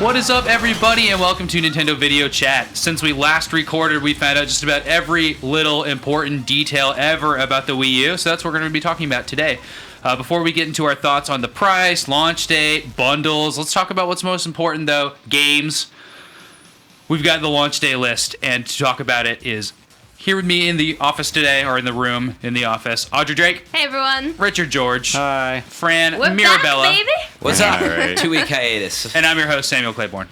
What is up, everybody, and welcome to Nintendo Video Chat. Since we last recorded, we found out just about every little important detail ever about the Wii U, so that's what we're going to be talking about today. Before we get into our thoughts on the price, launch date, bundles, let's talk about what's most important, though, games. We've got the launch day list, and to talk about it is here with me in the office today, or in the room in the office, Audrey Drake. Hey, everyone. Richard George. Hi. Fran We're Mirabella. back, baby. What's up? Right. 2-week hiatus. And I'm your host, Samuel Claiborne.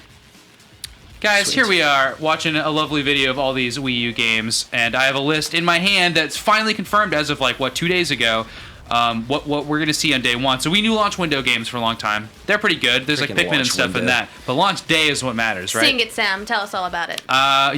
Guys, Sweet. Here we are, watching a lovely video of all these Wii U games, and I have a list in my hand that's finally confirmed as of, 2 days ago, what we're going to see on day one. So we knew launch window games for a long time. They're pretty good. There's Freaking Pikmin and launch stuff in window. that. But launch day is what matters, right? Sing it, Sam. Tell us all about it.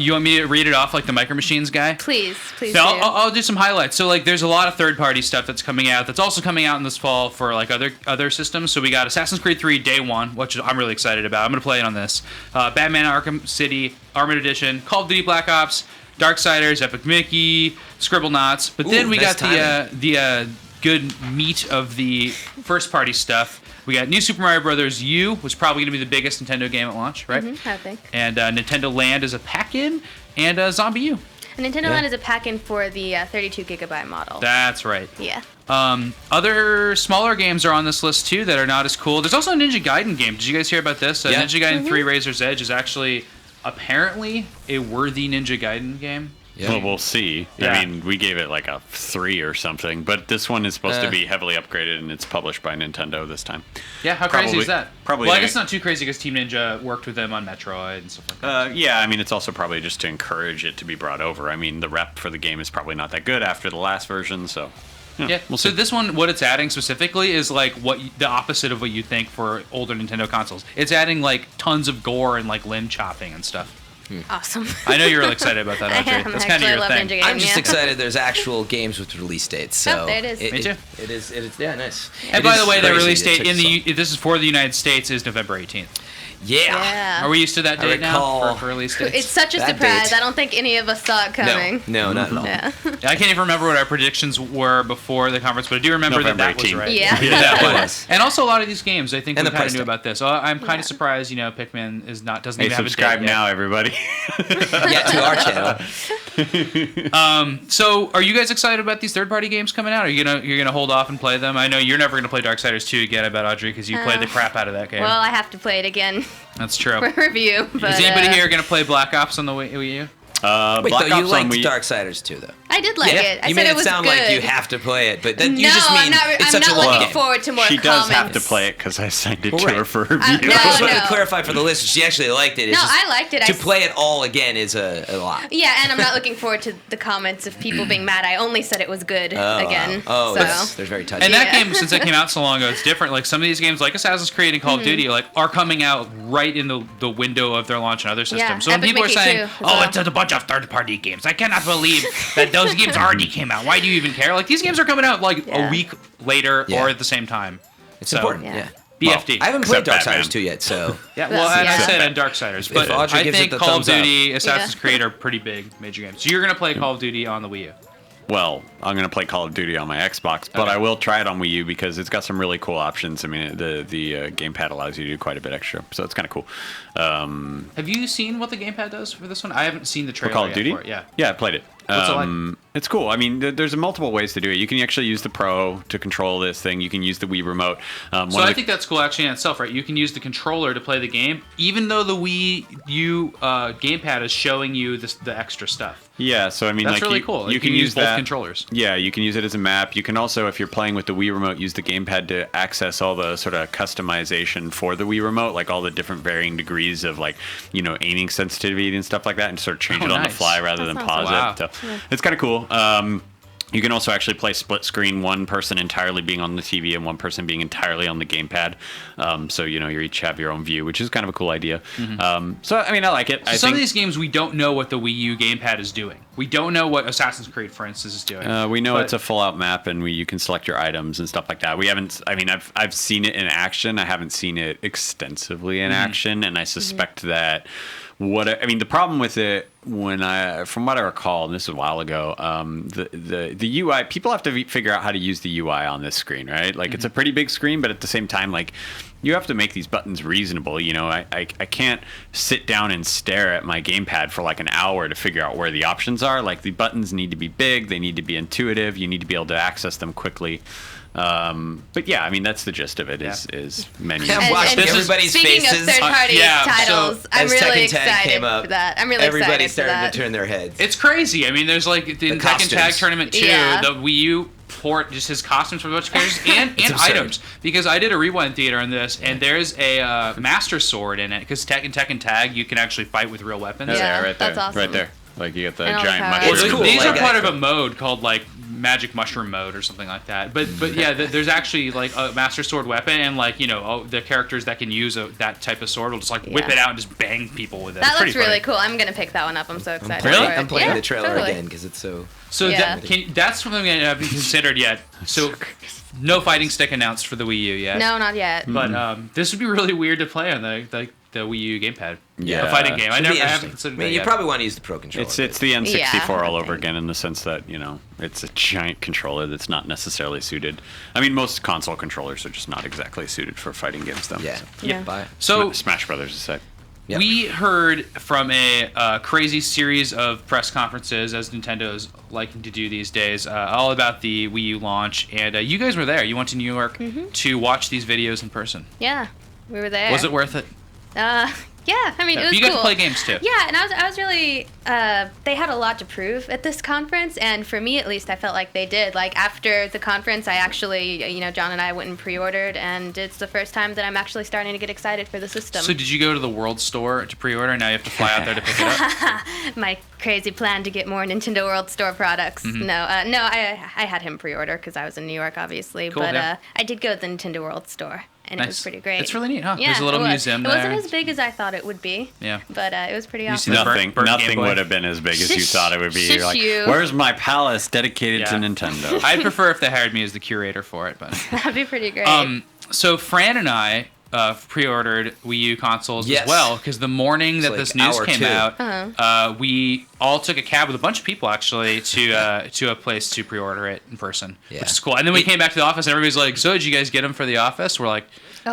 You want me to read it off like the Micro Machines guy? Please So do. I'll do some highlights. So there's a lot of third-party stuff that's coming out. That's also coming out in this fall for other systems. So we got Assassin's Creed 3 Day 1, which I'm really excited about. I'm gonna play it on this. Batman Arkham City Armored Edition, Call of Duty Black Ops, Darksiders, Epic Mickey, Scribblenauts. But then we nice got the good meat of the first-party stuff. We got New Super Mario Bros. U, which is probably going to be the biggest Nintendo game at launch, right? I think. And Nintendo Land is a pack-in, and Zombie U. And Nintendo Land is a pack-in for the 32 gigabyte model. That's right. Yeah. Other smaller games are on this list too that are not as cool. There's also a Ninja Gaiden game. Did you guys hear about this? Yeah. Ninja Gaiden 3 Razor's Edge is actually apparently a worthy Ninja Gaiden game. Yeah. Well, we'll see. Yeah. I mean, we gave it like a 3 or something, but this one is supposed to be heavily upgraded, and it's published by Nintendo this time. Yeah, how crazy is Probably- that? probably Well, I like- guess it's not too crazy because Team Ninja worked with them on Metroid and stuff like that. Yeah, I mean, it's also probably just to encourage it to be brought over. I mean, the rep for the game is probably not that good after the last version, so... Yeah. we'll So see. this one, what it's adding specifically is the opposite of what you think for older Nintendo consoles. It's adding tons of gore and limb chopping and stuff. Awesome. I know you're really excited about that, I Audrey. am. That's I kind of actually your love thing. Ninja Gaiden. I'm just yeah. excited there's actual games with release dates. So Oh, there it is. Me too. It is, yeah, nice. And It by is the way, the crazy release it date took so- this is for the United States is November 18th. Yeah. Are we used to that I date now recall- for release dates? It's such a That surprise. date. I don't think any of us saw it coming. No, not at all. Yeah. I can't even remember what our predictions were before the conference, but I do remember November that was 18th. right. Yeah. That It was. was. And also a lot of these games, I think And we the kind price of knew tag. about this. So I'm kind Yeah. of surprised, Pikmin doesn't Hey, even have a subscribe date yet. now, everybody. Yeah, to our channel. So, are you guys excited about these third-party games coming out? Are you gonna hold off and play them? I know you're never gonna play Darksiders 2 again, I bet, Audrey, because you played the crap out of that game. Well, I have to play it again That's true. for review. But, Is anybody here gonna play Black Ops on the Wii U? Wait, Black though, you Ops liked on Wii... Darksiders too, though. I did like Yeah. it. I You said made it was sound good. like you have to play it, but then No, you just mean I'm not, it's I'm such not a long looking game. forward to more She does have to comments. play it because I signed it Well, to right. her for review. No, I just wanted no. to clarify for the listeners. She actually liked it. It's No, just, I liked it. To play it all again is a lot. Yeah, and I'm not looking forward to the comments of people being mad. I only said it was good Oh, again. wow. Oh, so. they're very touchy. And that Yeah. game, since it came out so long ago, it's different. Like some of these games, like Assassin's Creed and Call of Duty, are coming out right in the window of their launch on other systems. Yeah, So when Epic people are Mickey saying, too, as "Oh, well. it's a bunch of third-party games," I cannot believe that those games already came out. Why do you even care? Like these games are coming out a Yeah. week later Yeah. or at the same time. It's So, important. Yeah. Yeah. BFD. I haven't played Except Darksiders Batman. 2 yet, so Yeah, well, and I Yeah. said and Darksiders, but Audrey I gives it think the Call of thumbs up. Duty, Assassin's Yeah. Creed are pretty big major games. So you're gonna play Call of Duty on the Wii U. Well, I'm going to play Call of Duty on my Xbox, but Okay. I will try it on Wii U because it's got some really cool options. I mean, the gamepad allows you to do quite a bit extra, so it's kind of cool. Have you seen what the gamepad does for this one? I haven't seen the For trailer Call of yet Duty? for it. Yeah. Yeah, I played it. What's it like? It's cool. I mean, there's multiple ways to do it. You can actually use the Pro to control this thing. You can use the Wii remote. So I think that's cool actually in itself, right? You can use the controller to play the game, even though the Wii U gamepad is showing you the extra stuff. Yeah, so I mean, That's like really you, cool. You can use both that. controllers. Yeah, you can use it as a map. You can also, if you're playing with the Wii remote, use the gamepad to access all the sort of customization for the Wii remote, like all the different varying degrees of aiming sensitivity and stuff like that, and sort of change Oh, it on the nice. fly rather That than sounds pause cool. it. So it's kind of cool. You can also actually play split screen, one person entirely being on the TV and one person being entirely on the gamepad. So you each have your own view, which is kind of a cool idea. So I mean, I like it. I Some think of these games we don't know what the Wii U gamepad is doing. We don't know what Assassin's Creed, for instance, is doing. we know But- it's a full-out map, and you can select your items and stuff like that. We haven't. I mean, I've seen it in action. I haven't seen it extensively in action, and I suspect that the problem with it, from what I recall, and this was a while ago, the UI, people have to figure out how to use the UI on this screen, right? Like it's a pretty big screen, but at the same time, like you have to make these buttons reasonable. You know, I can't sit down and stare at my gamepad for like an hour to figure out where the options are. Like, the buttons need to be big, they need to be intuitive, you need to be able to access them quickly. But yeah, I mean, that's the gist of it. Is menus. I'm watching everybody's speaking faces. of third-party so titles, I'm as really Tekken Tag excited came up, for that. I'm really everybody excited for started that. to turn their heads. It's crazy. I mean, there's like in Tekken Tag costumes. Tournament 2, Yeah. the Wii U port just has costumes for a bunch of characters and absurd. items. Because I did a rewind theater on this, and there's a Master Sword in it. Because Tekken Tag, you can actually fight with real weapons. Yeah, right there, that's awesome. right there. Like, you get the And all the giant powers. mushroom. It's cool. These Like are part that. of a mode called like Magic Mushroom mode or something like that. But yeah, there's actually like a Master Sword weapon, and like, you know, the characters that can use that type of sword will just like whip Yeah. it out and just bang people with it. That It's looks pretty really funny. cool. I'm gonna pick that one up. I'm so excited. Really? For it. I'm playing Yeah, the trailer totally. again because it's so. So Yeah. that's something that haven't been considered yet. So no fighting stick announced for the Wii U yet. No, not yet. But this would be really weird to play on the Wii U gamepad. Yeah. A fighting game. I It'd be haven't interesting. considered I mean, that you yet. probably want to use the Pro controller. It's the N64 Yeah, all I over think. again, in the sense that, you know, it's a giant controller that's not necessarily suited. I mean, most console controllers are just not exactly suited for fighting games, though. Yeah. So. Yeah. Bye. So Smash Brothers aside. Yep. we heard from a crazy series of press conferences, as Nintendo's liking to do these days, all about the Wii U launch. And you guys were there. You went to New York to watch these videos in person. Yeah, we were there. Was it worth it? Yeah, I mean, it was you cool. got to play games too. Yeah, and I was really. They had a lot to prove at this conference, and for me at least, I felt like they did. Like, after the conference, I actually, you know, John and I went and pre-ordered, and it's the first time that I'm actually starting to get excited for the system. So did you go to the World Store to pre-order, and now you have to fly out there to pick it up? My crazy plan to get more Nintendo World Store products. Mm-hmm. No, I had him pre-order because I was in New York, obviously. Cool, but yeah. I did go to the Nintendo World Store, and it was Nice. pretty great. It's really neat, huh? Yeah, There's a little it was. museum It there. wasn't as big as I thought it would be. Yeah. But it was pretty You awesome. see the Nothing, burnt Game nothing Boy. would have been as big as you Shush- thought it would be. You're shush like, you. where's my palace dedicated to Yeah. Nintendo? I'd prefer if they hired me as the curator for it, but. That'd be pretty great. So Fran and I pre-ordered Wii U consoles Yes. as well, because the morning that like this news hour came two. out, we all took a cab with a bunch of people actually to a place to pre-order it in person, Yeah. which is cool. And then we came back to the office, and everybody's like, "So did you guys get them for the office?" We're like, "No."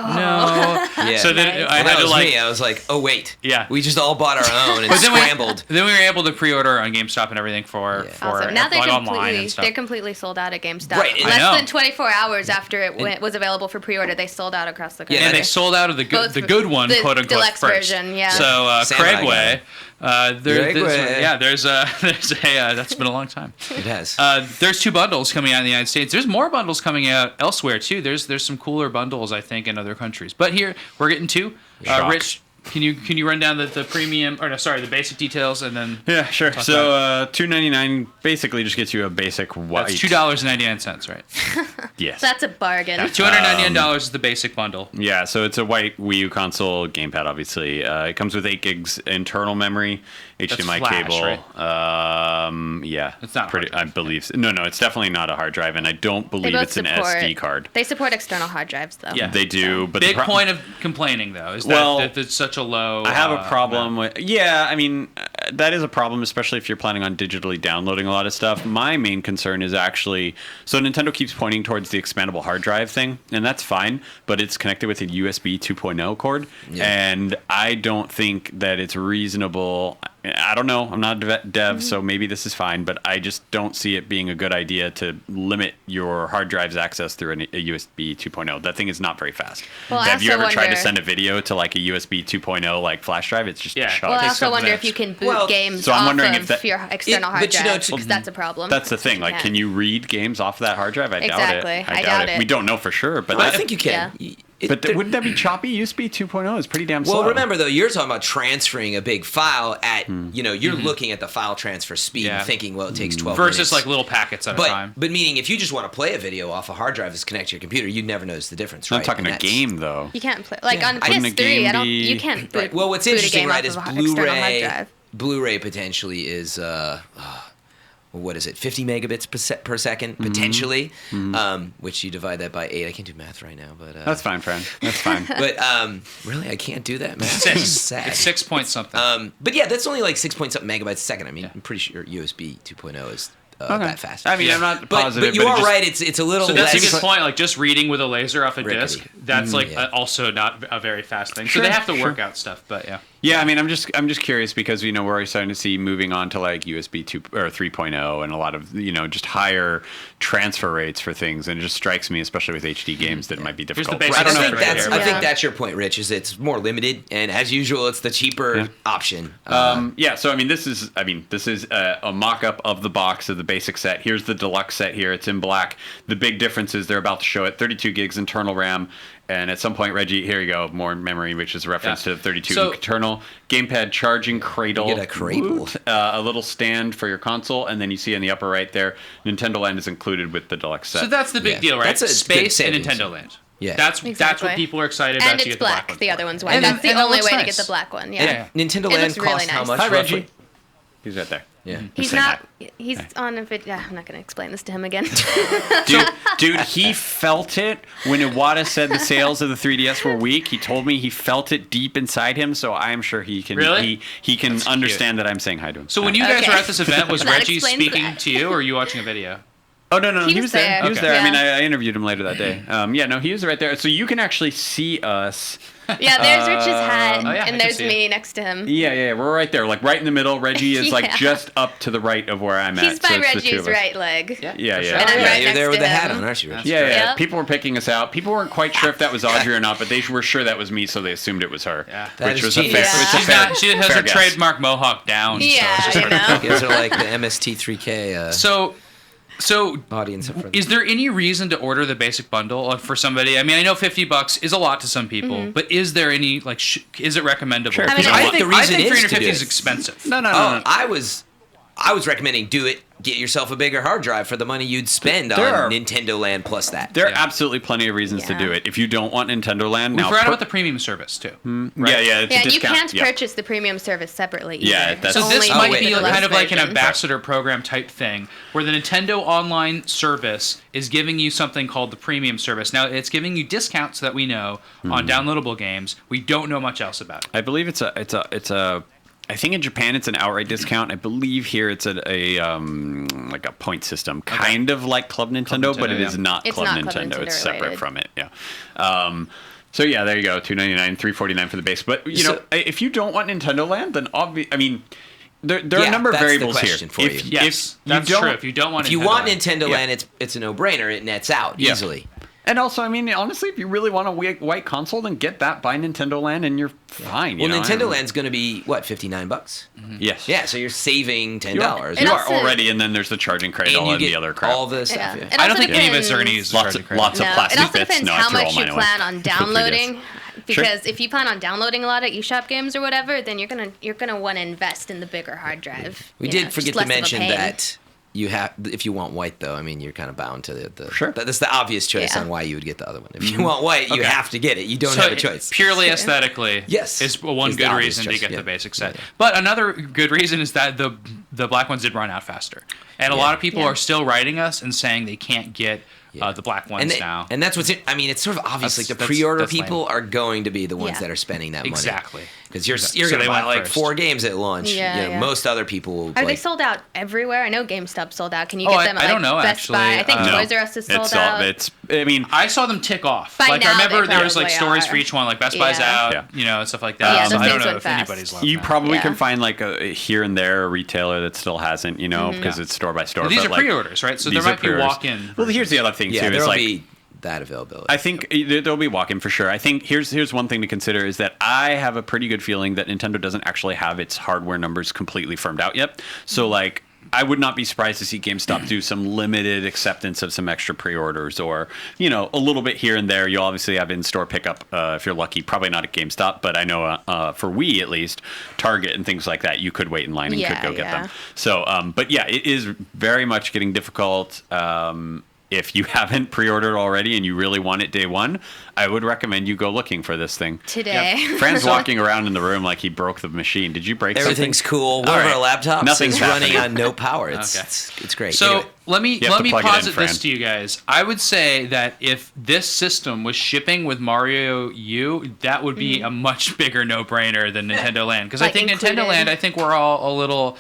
Yeah. So then Nice. I Well, had that to was like. me. I was like, oh wait. Yeah. We just all bought our own and But then scrambled. then we were able to pre-order on GameStop and everything for Yeah. Awesome. Now like online and stuff. they're completely sold out at GameStop. Right, and- I know. Less than 24 hours after it was available for pre-order, they sold out across the country. Yeah, And they sold out of the Both good one, the quote unquote, deluxe first. version, yeah. So Samurai Craigway, there's Craigway. that's been a long time. It has. There's 2 bundles coming out in the United States. There's more bundles coming out elsewhere too. There's some cooler bundles, I think, in other countries. But here we're getting 2. Shock. Rich, can you run down the premium the basic details, and then Yeah, sure. Talk So $2.99 basically just gets you a basic white. that's $2.99, right? Yes. That's a bargain. $299 is the basic bundle. Yeah, so it's a white Wii U console gamepad, obviously. It comes with 8 gigs internal memory, HDMI flash, cable. Yeah. It's not a pretty. hard I believe. No, it's definitely not a hard drive, and I don't They believe both it's an support- SD card. They support external hard drives, though. Yeah. They do, but Big the point of complaining though is Well, that it's such a low. I have a problem amount. with. Yeah, I mean, that is a problem, especially if you're planning on digitally downloading a lot of stuff. My main concern is actually, so Nintendo keeps pointing towards the expandable hard drive thing, and that's fine, but it's connected with a USB 2.0 cord, Yeah. and I don't think that it's reasonable. I don't know. I'm not a dev, so maybe this is fine, but I just don't see it being a good idea to limit your hard drive's access through a USB 2.0. That thing is not very fast. Well, I Have you also ever tried to wonder- send a video to like a USB 2.0 like flash drive? It's just Yeah. shot. Well, I Takes also up wonder minutes. if you can boot Well, games so I'm off wondering of if that- your external hard but you know, drive, because that's a problem. That's the thing. Like, can you read games off that hard drive? I Exactly. doubt it. I doubt it. We don't know for sure, but I that- think you can. Yeah. wouldn't that be choppy? USB 2.0 is pretty damn slow. Well, remember though, you're talking about transferring a big file at, you're looking at the file transfer speed Yeah. and thinking, well, it takes 12 versus minutes. like little packets at a But time. meaning, if you just want to play a video off a hard drive that's connected to your computer, you'd never notice the difference, right? I'm talking And a that's- game though. You can't play like Yeah. on Wouldn't a PS3. game be- You can't boot. Right. Well, what's boot a interesting, game right, off is of an external hard Blu-ray. drive. Blu-ray potentially is what is it, 50 megabits per second potentially, which you divide that by 8. I can't do math right now, but That's fine, friend. That's fine. But really, I can't do that math. Six. Sad. It's 6 point something. But yeah, that's only like 6 point something megabytes a second. I mean, I'm pretty sure USB 2.0 is that fast. I mean, I'm not but positive. you it are just- right. It's a little So that's less. a good point. Like just reading with a laser off a Rickety. disc, that's like yeah. also not a very fast thing. Sure, so they have to sure. work out stuff. But yeah. Yeah, I mean, I'm just curious because we're already starting to see moving on to like USB 2 or 3.0 and a lot of just higher transfer rates for things, and it just strikes me, especially with HD games, that it might be the difficult. basic I don't know. stuff right there. I think that's your point, Rich. Is it's more limited, and as usual, it's the cheaper option. Yeah, so I mean, this is a mock-up of the box of the basic set. Here's the deluxe set here. It's in black. The big difference is they're about to show it 32 gigs internal RAM. And at some point, Reggie, here you go, more memory, which is a reference to 32 internal. Gamepad charging cradle. You get a cradle. A little stand for your console. And then you see in the upper right there, Nintendo Land is included with the deluxe set. So that's the big deal, right? That's a Space good and savings. Nintendo Land. Yeah. That's what Exactly. people are excited about And to it's get the black black. one. The for. other one's white. And That's then- and the that only looks way nice. to get the black one. Yeah. Yeah. Nintendo It Land looks really costs how nice. much? Hi, roughly? Reggie. He's right there. Yeah. He's saying not. hi. He's on a video. I'm not going to explain this to him again. Dude, he felt it when Iwata said the sales of the 3DS were weak. He told me he felt it deep inside him, so I'm sure he can Really? he can understand that I'm saying hi to him. So when you guys Okay. were at this event, was That Reggie explains speaking that. to you, or were you watching a video? Oh no, He he was was there. there. He was Okay. there. I mean, Yeah. I interviewed him later that day. He was right there. So you can actually see us. Yeah, there's Rich's hat, Oh, yeah, I and can there's see it. me next to him. Yeah, we're right there, like right in the middle. Reggie is like Yeah. just up to the right of where I'm at. He's by so it's the two Reggie's of us. right leg. Yeah, for yeah. sure. And I'm Yeah, right you're next there with to the hat him. on, aren't you, Rich? Yeah. Yep. People were picking us out. People weren't quite sure if that was Audrey or not, but they were sure that was me, so they assumed it was her. Yeah. That Which is was a genius. fair. Yeah. It's a She's fair, not. She has fair a guess. trademark mohawk down. Yeah, so it's just you hard to know. pick. You guys are like the MST3K So audience. Up front. is there any reason to order the basic bundle for somebody? I mean, I know $50 is a lot to some people, Mm-hmm. but is there any is it recommendable? Sure. I mean, Because I I think think the reason is to 350 do is it. expensive. No. Oh, I was recommending do it. Get yourself a bigger hard drive for the money you'd spend There on are- Nintendo Land plus that. There are Yeah. absolutely plenty of reasons to Yeah. do it. If you don't want Nintendo Land, We now forgot put- about the premium service too. Yeah, it's a Yeah, you discount. can't Yeah. purchase the premium service separately either. Yeah, that's- So Only this the might wait. be deluxe kind of like an version. ambassador program type thing, where the Nintendo Online service is giving you something called the premium service. Now, it's giving you discounts that we know on downloadable games. We don't know much else about it. I believe it's a. I think in Japan it's an outright discount. I believe here it's a like a point system, kind of like Club Nintendo, but Nintendo, it is yeah. not It's Club not Club Nintendo. Nintendo It's separate related. from it. Yeah. So yeah, there you go. $2.99, $3.49 for the base. But you know, So- if you don't want Nintendo Land, then I mean, there are Yeah, a number of that's the variables here. question for If you. Yes, if that's you don't, true. If you don't want If you Nintendo want Land. Nintendo Yeah. Land, it's a no-brainer. It nets out Yeah. easily. And also, I mean, honestly, if you really want a white console, then get that by Nintendo Land, and you're fine. Well, you know? Nintendo Land's going to be what, $59? Yes. Yeah, so you're saving $10. You are, And you are also- already, and then there's the charging cradle and and, you the get other crap. all the stuff. Yeah. Yeah. It I also don't think any of us depends- are going to use the Lots charging of- cradle. lots of No, plastic it also bits. depends No, I how threw all much you mine away. plan on downloading. Sure. Because if you plan on downloading a lot of eShop games or whatever, then you're gonna want to invest in the bigger hard drive. We You did know, forget just to less of a mention pain. that you have, if you want white though, I mean, you're kind of bound to the Sure. That's the obvious choice Yeah. on why you would get the other one. If you want white, you Okay. have to get it. You don't So have a choice. Purely aesthetically, Yes. is one Is the good obvious reason to choice, get yeah. the basic set. Yeah. But another good reason is that the black ones did run out faster, and a Yeah. lot of people Yeah. are still writing us and saying they can't get the black ones now. And that's what's it. I mean, it's sort of obvious. Like the That's pre-order lame. people are going to be the ones Yeah. that are spending that money. Exactly. Because you're So going they to buy went like first. 4 games at launch. Yeah, You know, yeah. most other people will. Are like, they sold out everywhere? I know GameStop sold out. Can you Oh, get them at I like don't know, Best actually. Buy? I think No. Toys R Us is sold It's out. I mean, I saw them tick off. By Like now I remember they there was like probably stories are. for each one. Like Best Buy's Yeah. out, Yeah. you know, and stuff like Yeah, that. those So I don't things know went if fast. anybody's left. you now. probably Yeah. can find like a here and there a retailer that still hasn't, you know, because it's store by store. Well, these but, are like, pre-orders, right? So there these are might be pre-orders. walk-in. Well, here's the other thing yeah, too. Is there'll like, be that availability. I think there'll be walk-in for sure. I think here's one thing to consider is that I have a pretty good feeling that Nintendo doesn't actually have its hardware numbers completely firmed out yet. So like, I would not be surprised to see GameStop do some limited acceptance of some extra pre-orders, or you know, a little bit here and there. You'll obviously have in-store pickup if you're lucky. Probably not at GameStop, but I know for Wii at least, Target and things like that, you could wait in line and could Yeah, go get yeah. them. So, but yeah, it is very much getting difficult. If you haven't pre-ordered already and you really want it day one, I would recommend you go looking for this thing. Today. Fran's walking around in the room like he broke the machine. Did you break Everything's something? cool. One All of right. our laptops Nothing's is running happening. on no power. It's Okay. it's great. So Anyway. let me You have to plug it in, posit Fran. this to you guys. I would say that if this system was shipping with Mario U, that would be a much bigger no-brainer than Nintendo Land. Because I Like think included. Nintendo Land, I think we're all a little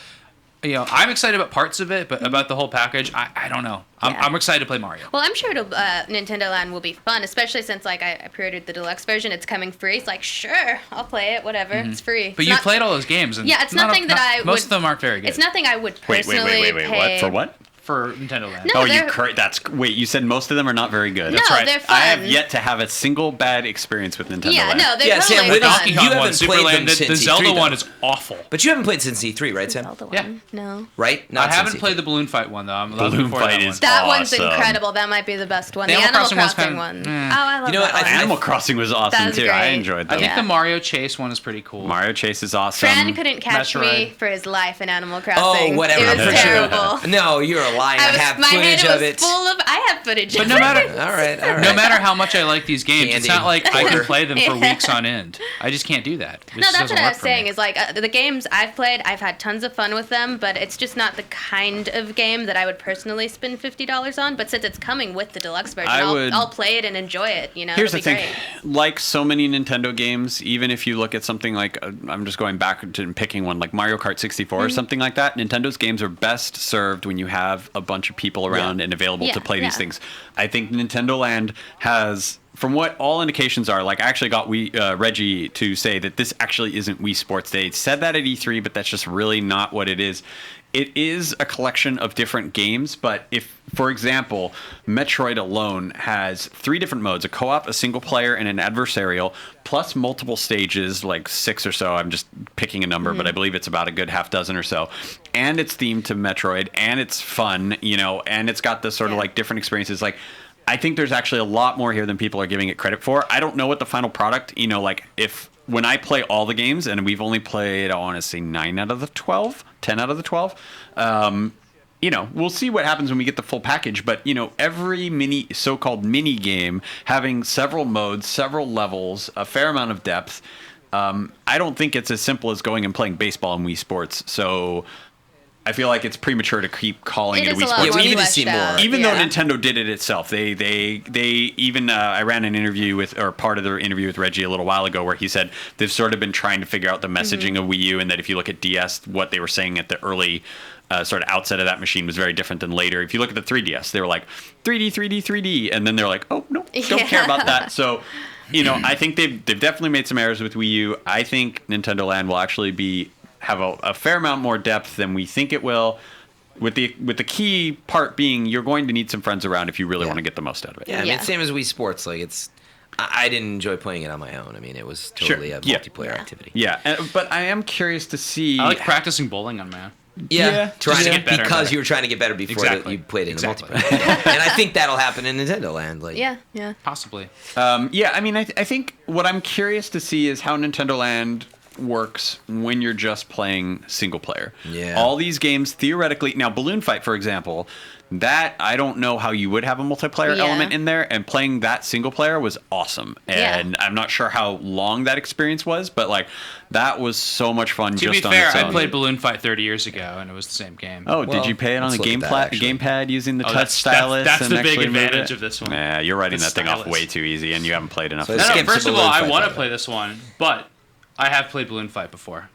I'm excited about parts of it, but about the whole package, I don't know. I'm excited to play Mario. Well, I'm sure Nintendo Land will be fun, especially since like I pre-ordered the deluxe version. It's coming free. It's like, sure, I'll play it. Whatever, it's free. But you played all those games, and it's nothing that I would. Most of them aren't very good. It's nothing I would personally wait. pay. What? For what? For Nintendo Land. No, Wait, you said most of them are not very good. No, That's right. they're fun. I have yet to have a single bad experience with Nintendo Yeah, Land. no, they're totally Sam, fun. Donkey you Kong haven't one, Super played Land, them the since Zelda E3 one though. is awful. But you haven't played since E3, right, Sam? Zelda one. Yeah. No. Right? I Not haven't since played E3. the Balloon Fight one though. Balloon Fight is That one's awesome. incredible. That might be the best one. The The Animal Animal Crossing Crossing one's one. kinda- Oh, I love You know that what, one. Animal Crossing was awesome was too. I great. enjoyed I that. think Yeah. the Mario Chase one is pretty cool. Mario Chase is awesome. Fran couldn't catch me Metroid. for his life in Animal Oh, Crossing. whatever. It was I'm sure. terrible. No, you're lying. I have my footage head of was it. full of. I have footage. But of no matter it. All right. no matter how much I like these games, it's Candy. not like I can Quarter. play them for Yeah. weeks on end. I just can't do that. It No, just that's doesn't what I work was for me. saying. Is like the games I've played, I've had tons of fun with them, but it's just not the kind of game that I would personally spend $50 on. But since it's coming with the deluxe version, I'll play it and enjoy it. Here's the it'll be thing. great. Like so many Nintendo games, even if you look at something like, I'm just going back to picking one, like Mario Kart 64 or something like that, Nintendo's games are best served when you have a bunch of people around and available to play these things. I think Nintendo Land has, from what all indications are, like I actually got Reggie to say that this actually isn't Wii Sports. They said that at E3, but that's just really not what it is. It is a collection of different games, but if, for example, Metroid alone has 3 different modes, a co-op, a single player, and an adversarial, plus multiple stages, like 6 or so. I'm just picking a number, but I believe it's about a good half dozen or so. And it's themed to Metroid, and it's fun, and it's got this sort of like different experiences. Like, I think there's actually a lot more here than people are giving it credit for. I don't know what the final product, when I play all the games, and we've only played, I want to say 9 out of the 12, 10 out of the 12, we'll see what happens when we get the full package. But, every so-called mini game having several modes, several levels, a fair amount of depth, I don't think it's as simple as going and playing baseball in Wii Sports. So I feel like it's premature to keep calling it a Wii Sports. Yeah, we need to see more. Even though Nintendo did it itself, they even I ran an interview part of the interview with Reggie a little while ago where he said they've sort of been trying to figure out the messaging of Wii U, and that if you look at DS, what they were saying at the early sort of outset of that machine was very different than later. If you look at the 3DS, they were like 3D, 3D, 3D, and then they're like, oh no, don't care about that. So, I think they've definitely made some errors with Wii U. I think Nintendo Land will actually have a fair amount more depth than we think it will, with the key part being you're going to need some friends around if you really want to get the most out of it. Yeah, I mean, same as Wii Sports. Like I didn't enjoy playing it on my own. I mean, it was totally a multiplayer activity. Yeah, but I am curious to see. I like practicing bowling on my own. Yeah, just to get better because you were trying to get better before you played it in the multiplayer. And I think that'll happen in Nintendo Land. Yeah. Possibly. I mean, I think what I'm curious to see is how Nintendo Land works when you're just playing single player. Yeah. All these games theoretically, now Balloon Fight, for example, that I don't know how you would have a multiplayer element in there, and playing that single player was awesome. And I'm not sure how long that experience was, but like that was so much fun. To just be on fair, its own. I played Balloon Fight 30 years ago, and it was the same game. Oh, did you play it on the gamepad using the touch stylus? That's and the big actually move advantage it? of this one. Yeah, you're writing The that thing off stylus. way too easy, and you haven't played enough. So of it. skip First to of all, Balloon I Fight want to then. play this one, but I have played Balloon Fight before.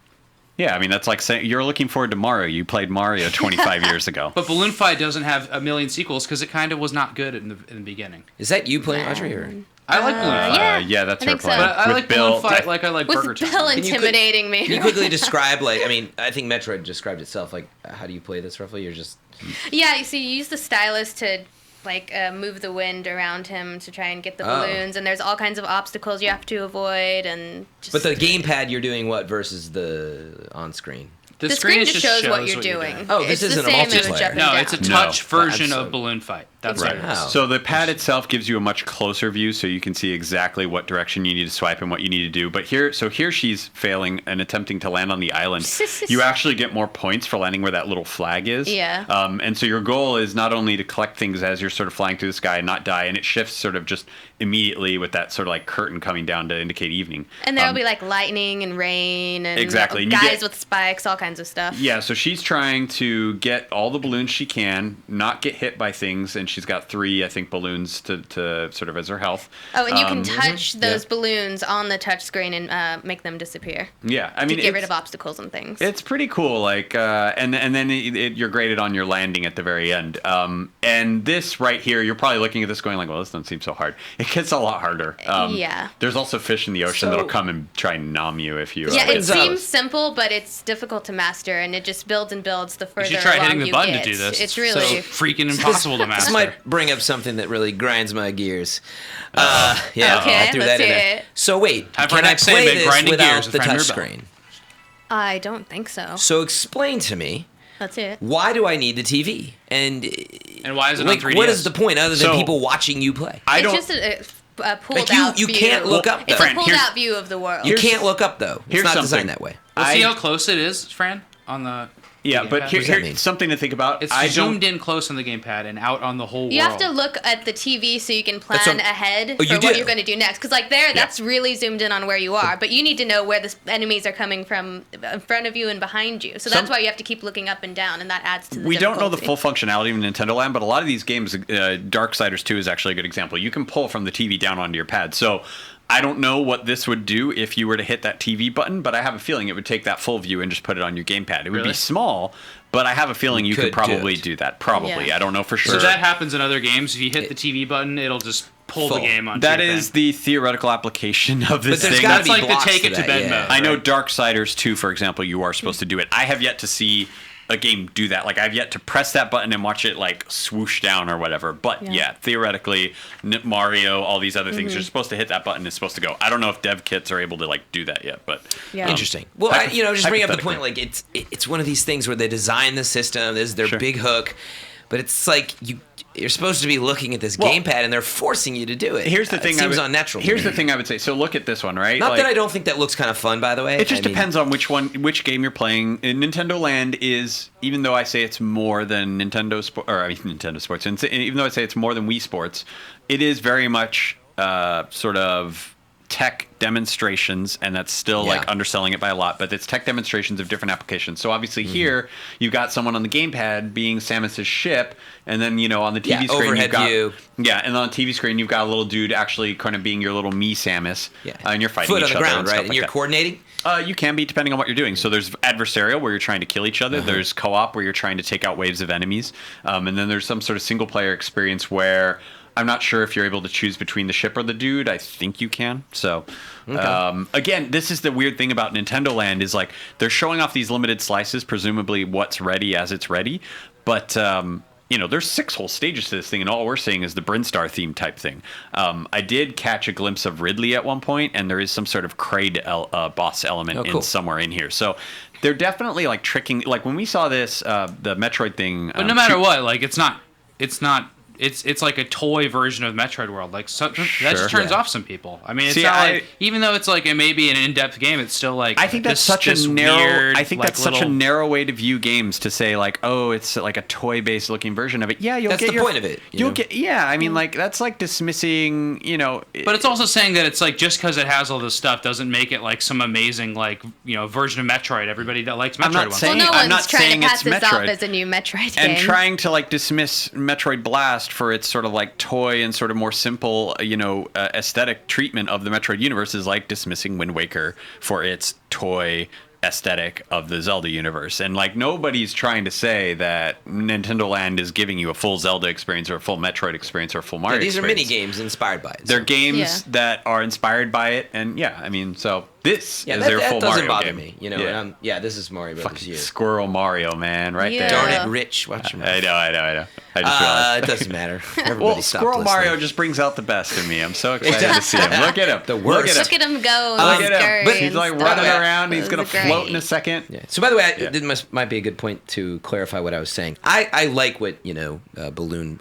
Yeah, I mean, that's like saying you're looking forward to Mario. You played Mario 25 years ago. But Balloon Fight doesn't have a million sequels because it kind of was not good in the beginning. Is that you playing Audrey? Or? I like Balloon Fight. Yeah, that's I her think so. play. But I With like Bill, Balloon Fight like I like Burger With Time. Bill intimidating me. Can you quickly describe, I think Metroid described itself. Like, how do you play this roughly? You're just... Yeah, so you use the stylus to move the wind around him to try and get the balloons, and there's all kinds of obstacles you have to avoid, and just... But the gamepad, you're doing what versus the on-screen? The screen just shows what you're doing. Oh, this It's isn't the a same as multiplayer. jumping No, down. it's a touch version so- of Balloon Fight. That's Right. what it is. Wow. So the pad itself gives you a much closer view, so you can see exactly what direction you need to swipe and what you need to do. But here she's failing and attempting to land on the island. You actually get more points for landing where that little flag is. Yeah. And so your goal is not only to collect things as you're sort of flying through the sky and not die, and it shifts sort of just immediately with that sort of like curtain coming down to indicate evening. And there'll be lightning and rain and Exactly. And you guys get- with spikes, all kinds of stuff. Yeah, so she's trying to get all the balloons she can, not get hit by things, and She's got 3, I think, balloons to sort of as her health. Oh, and you can touch those balloons on the touch screen and make them disappear. Yeah, I mean, to get rid of obstacles and things. It's pretty cool. Like, and then you're graded on your landing at the very end. And this right here, you're probably looking at this going like, well, this doesn't seem so hard. It gets a lot harder. Yeah. There's also fish in the ocean that'll come and try and nom you if you. Yeah, it seems simple, but it's difficult to master, and it just builds and builds the further You should try along hitting the you button get. to do this. It's really freaking impossible to master. This might bring up something that really grinds my gears. Okay, I threw that let's in hear there. it. So wait, Have our can I next play segment, this grinding without gears with the Fran touch Mirabelle. screen? I don't think so. So explain to me, Let's hear it. why do I need the TV? And why is it like, on 3DS? what is the point other than So- people watching you play? I don't. It's just a pulled Like, out you view. can't look up, It's though. a Fran, pulled here's- out view of the world. You can't look up though. It's here's not something. designed that way. We'll see how close it is, Fran, on the. Yeah, the but gamepad. here, does that mean? something to think about. It's I zoomed don't. in close on the gamepad and out on the whole You world. have to look at the TV so you can plan That's what- ahead Oh, you for do? what you're going to do next. Because like that's really zoomed in on where you are, but you need to know where the enemies are coming from in front of you and behind you. So that's why you have to keep looking up and down, and that adds to the We don't know the difficulty. full functionality of Nintendo Land, but a lot of these games, Darksiders 2 is actually a good example. You can pull from the TV down onto your pad. So I don't know what this would do if you were to hit that TV button, but I have a feeling it would take that full view and just put it on your gamepad. It would Really? be small, but I have a feeling you could could probably do it. do that. Probably. Yeah. I don't know for sure. So that happens in other games. If you hit the TV button, it'll just pull Full. the game on. That is the theoretical application of this there's thing. gotta That's be like the blocks take to it to that, bed yeah. mode. I know right? Darksiders 2, for example, you are supposed to do it. I have yet to see a game do that. Like, I've yet to press that button and watch it, like, swoosh down or whatever. But, yeah, theoretically, Mario, all these other things, you're supposed to hit that button, it's supposed to go. I don't know if dev kits are able to, like, do that yet, but... Yeah. Interesting. Well, just bring up the hypothetically. point. Like, it's one of these things where they design the system. This is their Sure. big hook, but it's like you're supposed to be looking at this Well, gamepad, and they're forcing you to do it. Here's the thing. It seems unnatural. to Here's me. the thing I would say. So look at this one, right? Not Like, that I don't think that looks kind of fun, by the way. It just I mean, depends on which game you're playing. In Nintendo Land is, even though I say it's more than Nintendo Sports, and even though I say it's more than Wii Sports, it is very much sort of tech demonstrations, and that's still like underselling it by a lot, but it's tech demonstrations of different applications. So obviously here you've got someone on the gamepad being Samus's ship, and then on the TV screen overhead you've got view. and on the TV screen you've got a little dude actually kind of being your little me Samus, and you're fighting foot each on the other ground, and right? stuff And like you're that. coordinating. You can be, depending on what you're doing. So there's adversarial, where you're trying to kill each other. There's co-op, where you're trying to take out waves of enemies. And then there's some sort of single-player experience where I'm not sure if you're able to choose between the ship or the dude. I think you can. So, again, this is the weird thing about Nintendo Land is, like, they're showing off these limited slices, presumably what's ready as it's ready. But... there's 6 whole stages to this thing, and all we're seeing is the Brinstar theme type thing. I did catch a glimpse of Ridley at one point, and there is some sort of Kraid boss element in somewhere in here. So they're definitely like tricking. Like when we saw this, the Metroid thing. But no matter what, like it's not. It's like a toy version of Metroid World. Like that just turns off some people. I mean, it's not like, even though it's like it may be an in-depth game, it's still like I think that's such a narrow. I think that's such a narrow way to view games, to say like, oh, it's like a toy-based looking version of it. Yeah, you'll That's get the point of it. You'll get. Yeah, I mean, like that's like dismissing. But it's also saying that it's like just because it has all this stuff doesn't make it like some amazing version of Metroid. Everybody that likes Metroid I'm not wants. saying- Well, no I'm not one's trying saying to pass it's this off Metroid. as a new Metroid game. And trying to like dismiss Metroid Blast for its sort of like toy and sort of more simple, aesthetic treatment of the Metroid universe is like dismissing Wind Waker for its toy aesthetic of the Zelda universe. And like nobody's trying to say that Nintendo Land is giving you a full Zelda experience or a full Metroid experience or a full Mario These are experience. mini games inspired by it. They're games that are inspired by it, and so this is their full that doesn't Mario bother game. me. Yeah. This is Mario Brothers Fucking U. Squirrel Mario, man, right Yeah. there. Darn it, Rich. Watch your mouth. I know. I just realized. It doesn't matter. Everybody Well, stop Squirrel listening. Mario just brings out the best in me. I'm so excited to see him. Look at him. The worst. Look at him go. Look and at him. scurry But he's and like stuff. running around. He's Those going are to float great. in a second. Yeah. So by the way, this might be a good point to clarify what I was saying. I like what Balloon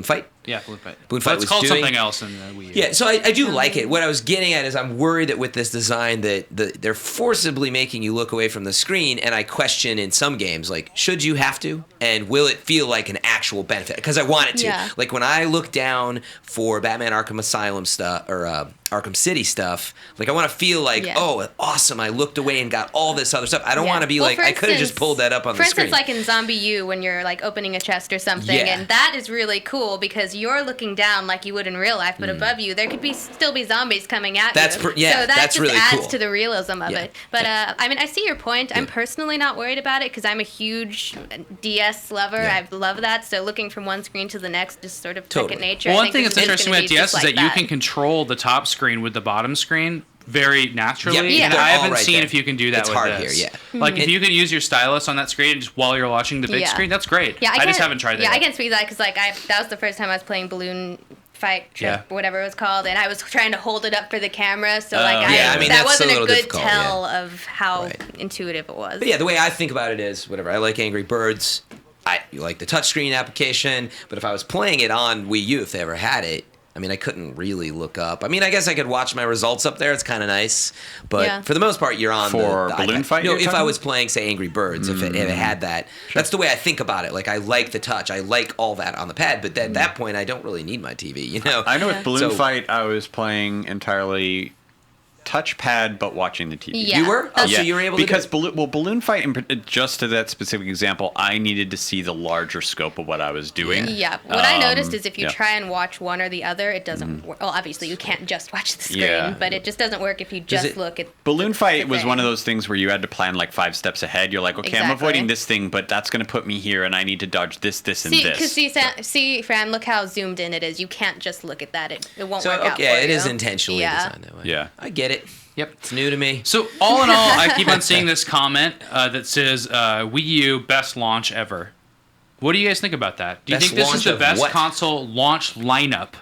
Fight Yeah, Balloon Fight. Balloon Fight But it's was called doing. something else in the Wii U. Yeah, so I do like it. What I was getting at is I'm worried that with this design that they're forcibly making you look away from the screen, and I question in some games, like, should you have to? And will it feel like an actual benefit? Because I want it to. Yeah. Like, when I look down for Batman Arkham Asylum stuff, or Arkham City stuff, like, I want to feel like, oh, awesome, I looked away and got all this other stuff. I don't want to be like, I could have just pulled that up on the screen. For instance, like in Zombie U, when you're, like, opening a chest or something, and that is really cool because you're looking down like you would in real life, but above you, there could still be zombies coming at you. So that that's just really adds cool to the realism of it. But, I mean, I see your point. I'm personally not worried about it because I'm a huge DS lover. I love that. So looking from one screen to the next is sort of second nature. Well, I one thing that's interesting with DS is that you can control the top screen with the bottom screen very naturally. Yeah. And I haven't right seen there. if you can do that It's with hard this. here, Like, if you can use your stylus on that screen just while you're watching the big screen, that's great. Yeah, I just haven't tried that Yeah, yet. I can speak to that because, like, that was the first time I was playing Balloon Fight Trip, or whatever it was called, and I was trying to hold it up for the camera, so that wasn't a good tell of how intuitive it was. But yeah, the way I think about it is, whatever, I like Angry Birds, I like the touchscreen application, but if I was playing it on Wii U, if they ever had it, I mean, I couldn't really look up. I mean, I guess I could watch my results up there. It's kind of nice. But for the most part, you're on the Balloon iPad. Fight? No, if I was playing, say, Angry Birds, if it had that. That's the way I think about it. Like, I like the touch. I like all that on the pad. But at that point, I don't really need my TV, you know? I know with Balloon Fight, I was playing entirely touchpad, but watching the TV. Yeah. You were? Oh, so you were able because to Balloon Fight, just to that specific example, I needed to see the larger scope of what I was doing. Yeah. What I noticed is if you try and watch one or the other, it doesn't work. Well, obviously, you can't just watch the screen, but it just doesn't work if you just look at Balloon Fight was one of those things where you had to plan like 5 steps ahead. You're like, okay, I'm avoiding this thing, but that's going to put me here, and I need to dodge this, and this. Because see, Fran, look how zoomed in it is. You can't just look at that. It won't work out for you. it is intentionally designed that way. Yeah. I get it. Yep. It's new to me. So all in all, I keep on seeing this comment that says Wii U best launch ever. What do you guys think about that? Do you think this is the best console launch lineup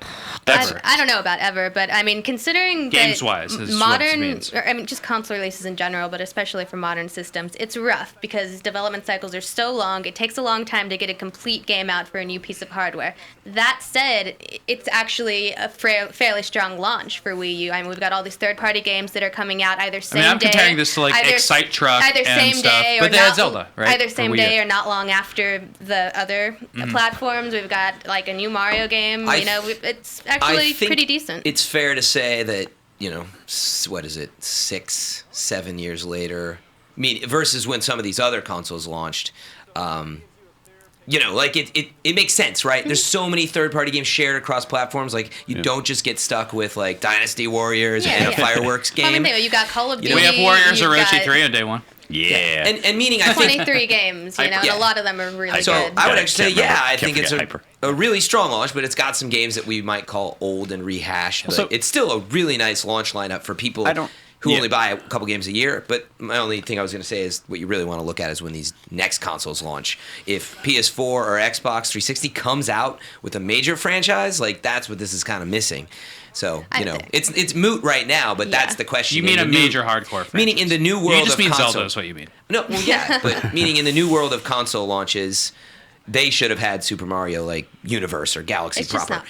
ever? I don't know about ever, but I mean, considering games-wise, that modern, I mean, just console releases in general, but especially for modern systems, it's rough because development cycles are so long. It takes a long time to get a complete game out for a new piece of hardware. That said, it's actually a fairly strong launch for Wii U. I mean, we've got all these third-party games that are coming out either same day. I'm comparing this to like Excite Truck either and same stuff, day but they had Zelda, right? Either same day or not long after the other platforms. We've got like a new Mario game. It's actually pretty decent. It's fair to say that, what is it, 6, 7 years later, versus when some of these other consoles launched, like it makes sense, right? There's so many third-party games shared across platforms. Like, you don't just get stuck with like Dynasty Warriors and a fireworks game. I mean, you got Call of Duty. We have Warriors Orochi 3 on day one. Yeah. And meaning, I think 23 games, and a lot of them are really good. So I would actually say, I think it's Hyper. a really strong launch, but it's got some games that we might call old and rehashed. But it's still a really nice launch lineup for people who only buy a couple games a year. But my only thing I was going to say is what you really want to look at is when these next consoles launch. If PS4 or Xbox 360 comes out with a major franchise, like that's what this is kind of missing. So, it's moot right now, but that's the question. You mean a major hardcore franchise. Meaning in the new world of console. You just mean Zelda is what you mean. No, well, yeah, but meaning in the new world of console launches, they should have had Super Mario, like, Universe or Galaxy proper.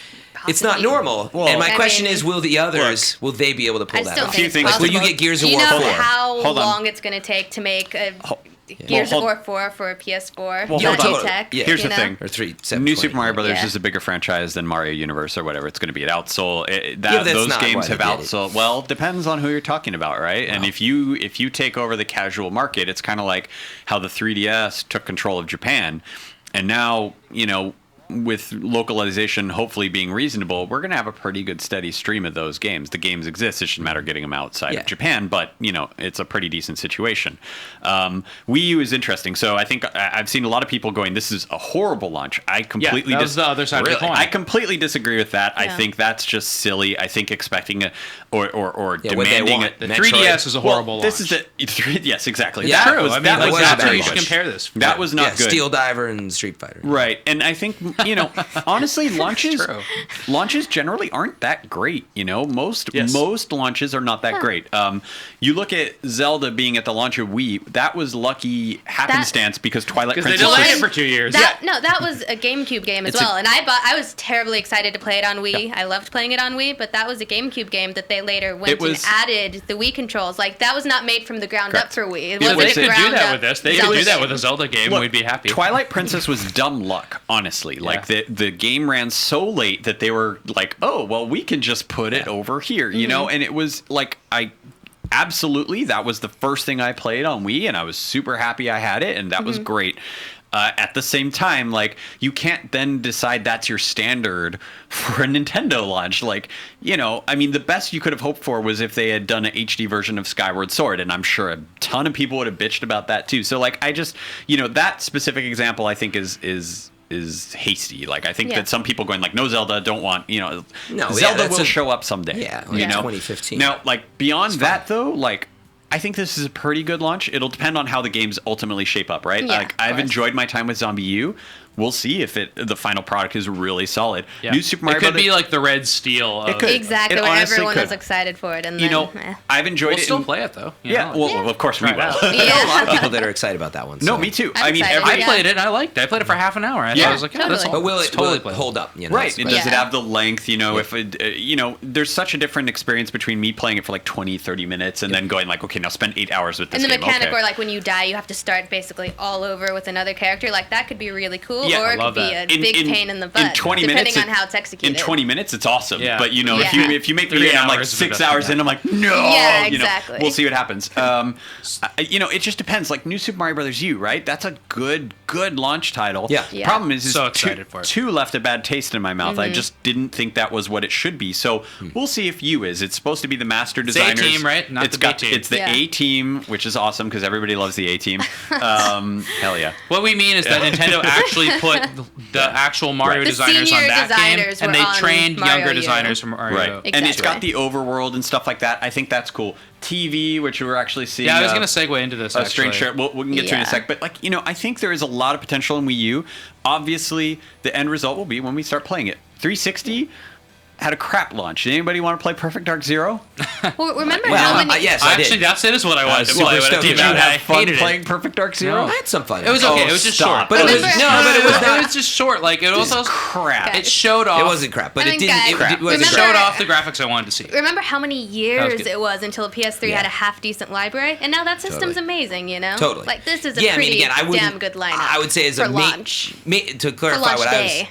It's not normal. Well, and my question is, will the others, will they be able to pull that off? Will you get Gears of War 4? Do you know how long it's going to take to make a Gears of War 4 for a PS4? Here's the thing. Or 3, New Super Mario Brothers is a bigger franchise than Mario Universe or whatever it's going to be. It outsold. Those games have outsold. Well, it depends on who you're talking about, right? Wow. And if you take over the casual market, it's kind of like how the 3DS took control of Japan. And now, with localization hopefully being reasonable, we're going to have a pretty good steady stream of those games. The games exist. It shouldn't matter getting them outside of Japan, but, it's a pretty decent situation. Wii U is interesting. So I think I've seen a lot of people going, this is a horrible launch. I completely that was the other side of the coin. I completely disagree with that. Yeah. I think that's just silly. I think expecting or demanding it. The 3DS is a horrible launch. This is yes, exactly. Yeah, true. That's how you should compare this. That was not good. Steel Diver and Street Fighter. Right. And I think honestly, launches generally aren't that great. Most launches are not that great. You look at Zelda being at the launch of Wii, that was lucky happenstance because Twilight Princess. They delayed it for 2 years. That was a GameCube game as well, and I was terribly excited to play it on Wii. Yep. I loved playing it on Wii, but that was a GameCube game that they later went and added the Wii controls. Like that was not made from the ground up for Wii. It wasn't they could do that up with this. They could do that with a Zelda game. We'd be happy. Twilight Princess was dumb luck, honestly. Like the game ran so late that they were like, oh, well, we can just put it over here, and it was like absolutely, that was the first thing I played on Wii, and I was super happy I had it, and that was great. At the same time, like, you can't then decide that's your standard for a Nintendo launch. Like, the best you could have hoped for was if they had done an HD version of Skyward Sword, and I'm sure a ton of people would have bitched about that too. So, like, I just, that specific example I think is hasty. Like, I think that some people going like, no, Zelda, don't want, Zelda will show up someday. Yeah, 2015. Now, like, beyond that though, like, I think this is a pretty good launch. It'll depend on how the games ultimately shape up, right? Yeah, like, I've enjoyed my time with Zombie U. We'll see if the final product is really solid. Yeah. New Super Mario It could Brothers, be like the Red Steel. It could. Exactly, It where honestly everyone could. was excited for it, and then I've enjoyed We'll it. still play it though. Of course we will. I know a lot of people that are excited about that one. No, me too. I'm excited, I played it. I liked it. I played it for half an hour. I was like, that's totally. But will it totally hold up? Right. Does it Yeah. have the length? If it, there's such a different experience between me playing it for like 20, 30 minutes and then going like, okay, now spend 8 hours with this And the game. mechanic Okay. where, like, when you die, you have to start basically all over with another character. Like, that could be really cool, Yeah, or I it could love be that. a big pain in the butt, in 20 depending minutes, on how it's executed. In 20 minutes, it's awesome. Yeah. But Yeah. if you make 3 me, and I'm like hours of 6 it, hours yeah. in, I'm like, no. Yeah, exactly. We'll see what happens. It just depends. Like New Super Mario Brothers U, right? That's a good launch title. Yeah. Yeah. Problem is So excited for it. two left a bad taste in my mouth. I just didn't think that was what it should be. So we'll see if U is. It's supposed to be the master A designers. team, right? Not It's the B got team. It's the Yeah. A team, which is awesome because everybody loves the A team. Hell yeah. What we mean is that Nintendo actually put the actual Mario The designers on senior that game, designers and were they on trained Mario younger U. designers from Mario. Right. Exactly. And it's got the overworld and stuff like that. I think that's cool. TV, which we're actually seeing. Yeah, I was going to segue into this. A strange actually. share. We can get to it in a Yeah. sec. But, like, I think there is a lot of potential in Wii U. Obviously, the end result will be when we start playing it. 360 had a crap launch. Did anybody want to play Perfect Dark Zero? Well, remember how many... Yes, I Actually, did. that's it. Is what I wanted to super play. With stoked. it. Did you I have fun hated playing it. Perfect Dark Zero? I had some fun. It was okay. It was just short. But it was Remember- it was just short. Like it also crap. Okay. it showed off. It wasn't crap, but I it mean, didn't. guys, It wasn't It remember- showed off the graphics I wanted to see. Remember how many years good. it was until PS3 had a half-decent library? And now that system's Totally. amazing, Totally. Like, this is a Yeah, I mean, pretty again, I wouldn't- damn good lineup. I would say as for a launch. to clarify launch what day.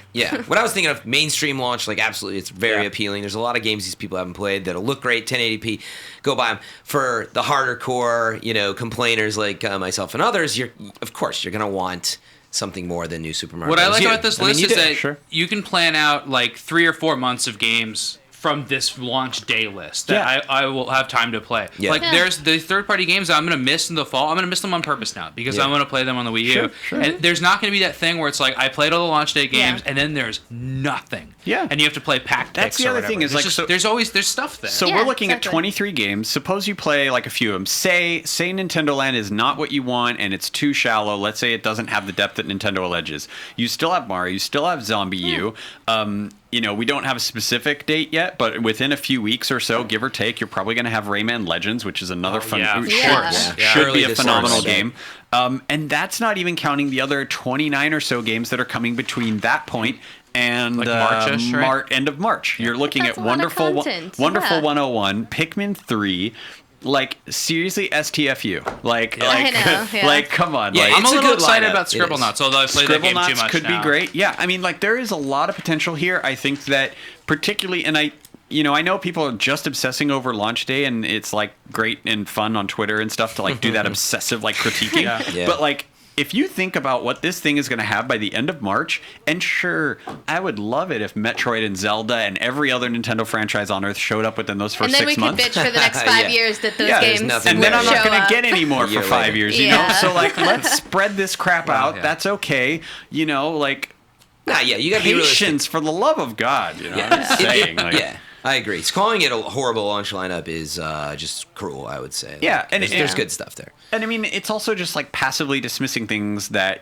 what I was thinking of mainstream launch, like absolutely, it's very Yeah. appealing. There's a lot of games these people haven't played that'll look great, 1080p, go buy them. For the harder core, complainers like myself and others, of course you're gonna want something more than New Super Mario. What I Bros. like U. about this I mean, list you is did. that Sure. you can plan out like 3 or 4 months of games from this launch day list that Yeah. I will have time to play. Yeah. Like Yeah. there's the third-party games that I'm going to miss in the fall. I'm going to miss them on purpose now because Yeah. I'm going to play them on the Wii U. Sure. And there's not going to be that thing where it's like I played all the launch day games Yeah. and then there's nothing. Yeah. And you have to play pack That's picks the or other whatever. thing is, There's like, so- there's stuff there. So Yeah, we're looking exactly. at 23 games. Suppose you play like a few of them. Say Nintendo Land is not what you want and it's too shallow. Let's say it doesn't have the depth that Nintendo alleges. You still have Mario. You still have Zombie U. We don't have a specific date yet, but within a few weeks or so, give or take, you're probably going to have Rayman Legends, which is another fun. yeah. Should, Yeah. should Early be a this phenomenal summer. game. And that's not even counting the other 29 or so games that are coming between that point and Like March-ish, right? end of March. You're looking That's at a lot of Wonderful content, Wonderful yeah. 101, Pikmin 3, like seriously STFU. Like I know, yeah. like come on. Yeah, like, I'm a it's a little good excited lineup. about It is. Scribblenauts, although I played that game too Scribblenauts much could now. be great. Yeah, I mean, like there is a lot of potential here. I think that particularly, and I know people are just obsessing over launch day, and it's like great and fun on Twitter and stuff to like do that obsessive like critiquing. Yeah. But like, if you think about what this thing is going to have by the end of March, and sure, I would love it if Metroid and Zelda and every other Nintendo franchise on Earth showed up within those first And then 6 we months. could bitch for the next 5 Yeah. years that those Yeah, games there's nothing And then I'm won't not show going to up. get any more A for year 5 later. years, Yeah. So like, let's spread this crap out. yeah. That's okay. Like, Nah, yeah, you gotta be realistic. patience for the love of God. I'm Yeah. just saying. Like, Yeah, I agree. Calling it a horrible launch lineup is just cruel, I would say. Yeah, and there's good stuff there. And I mean, it's also just like passively dismissing things that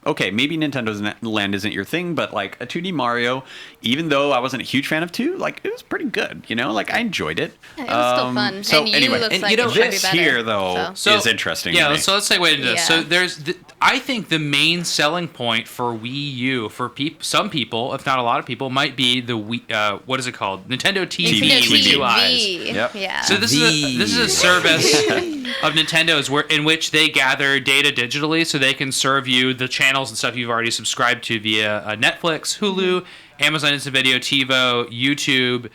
okay, maybe Nintendo's Land isn't your thing, but like a 2D Mario, even though I wasn't a huge fan of 2, like it was pretty good, you know, like I enjoyed it. Yeah, it was still fun. So and anyway, looks and like you know, it should be this better, here though is interesting. Yeah, to me. so let's segue into this. Yeah. So I think the main selling point for Wii U for some people, if not a lot of people, might be the Wii. What is it called? Nintendo TV Nintendo with two TV. eyes. Yep. Yeah. So this is a service of Nintendo's in which they gather data digitally, so they can serve you the channels and stuff you've already subscribed to via Netflix, Hulu, Amazon Instant Video, TiVo, YouTube.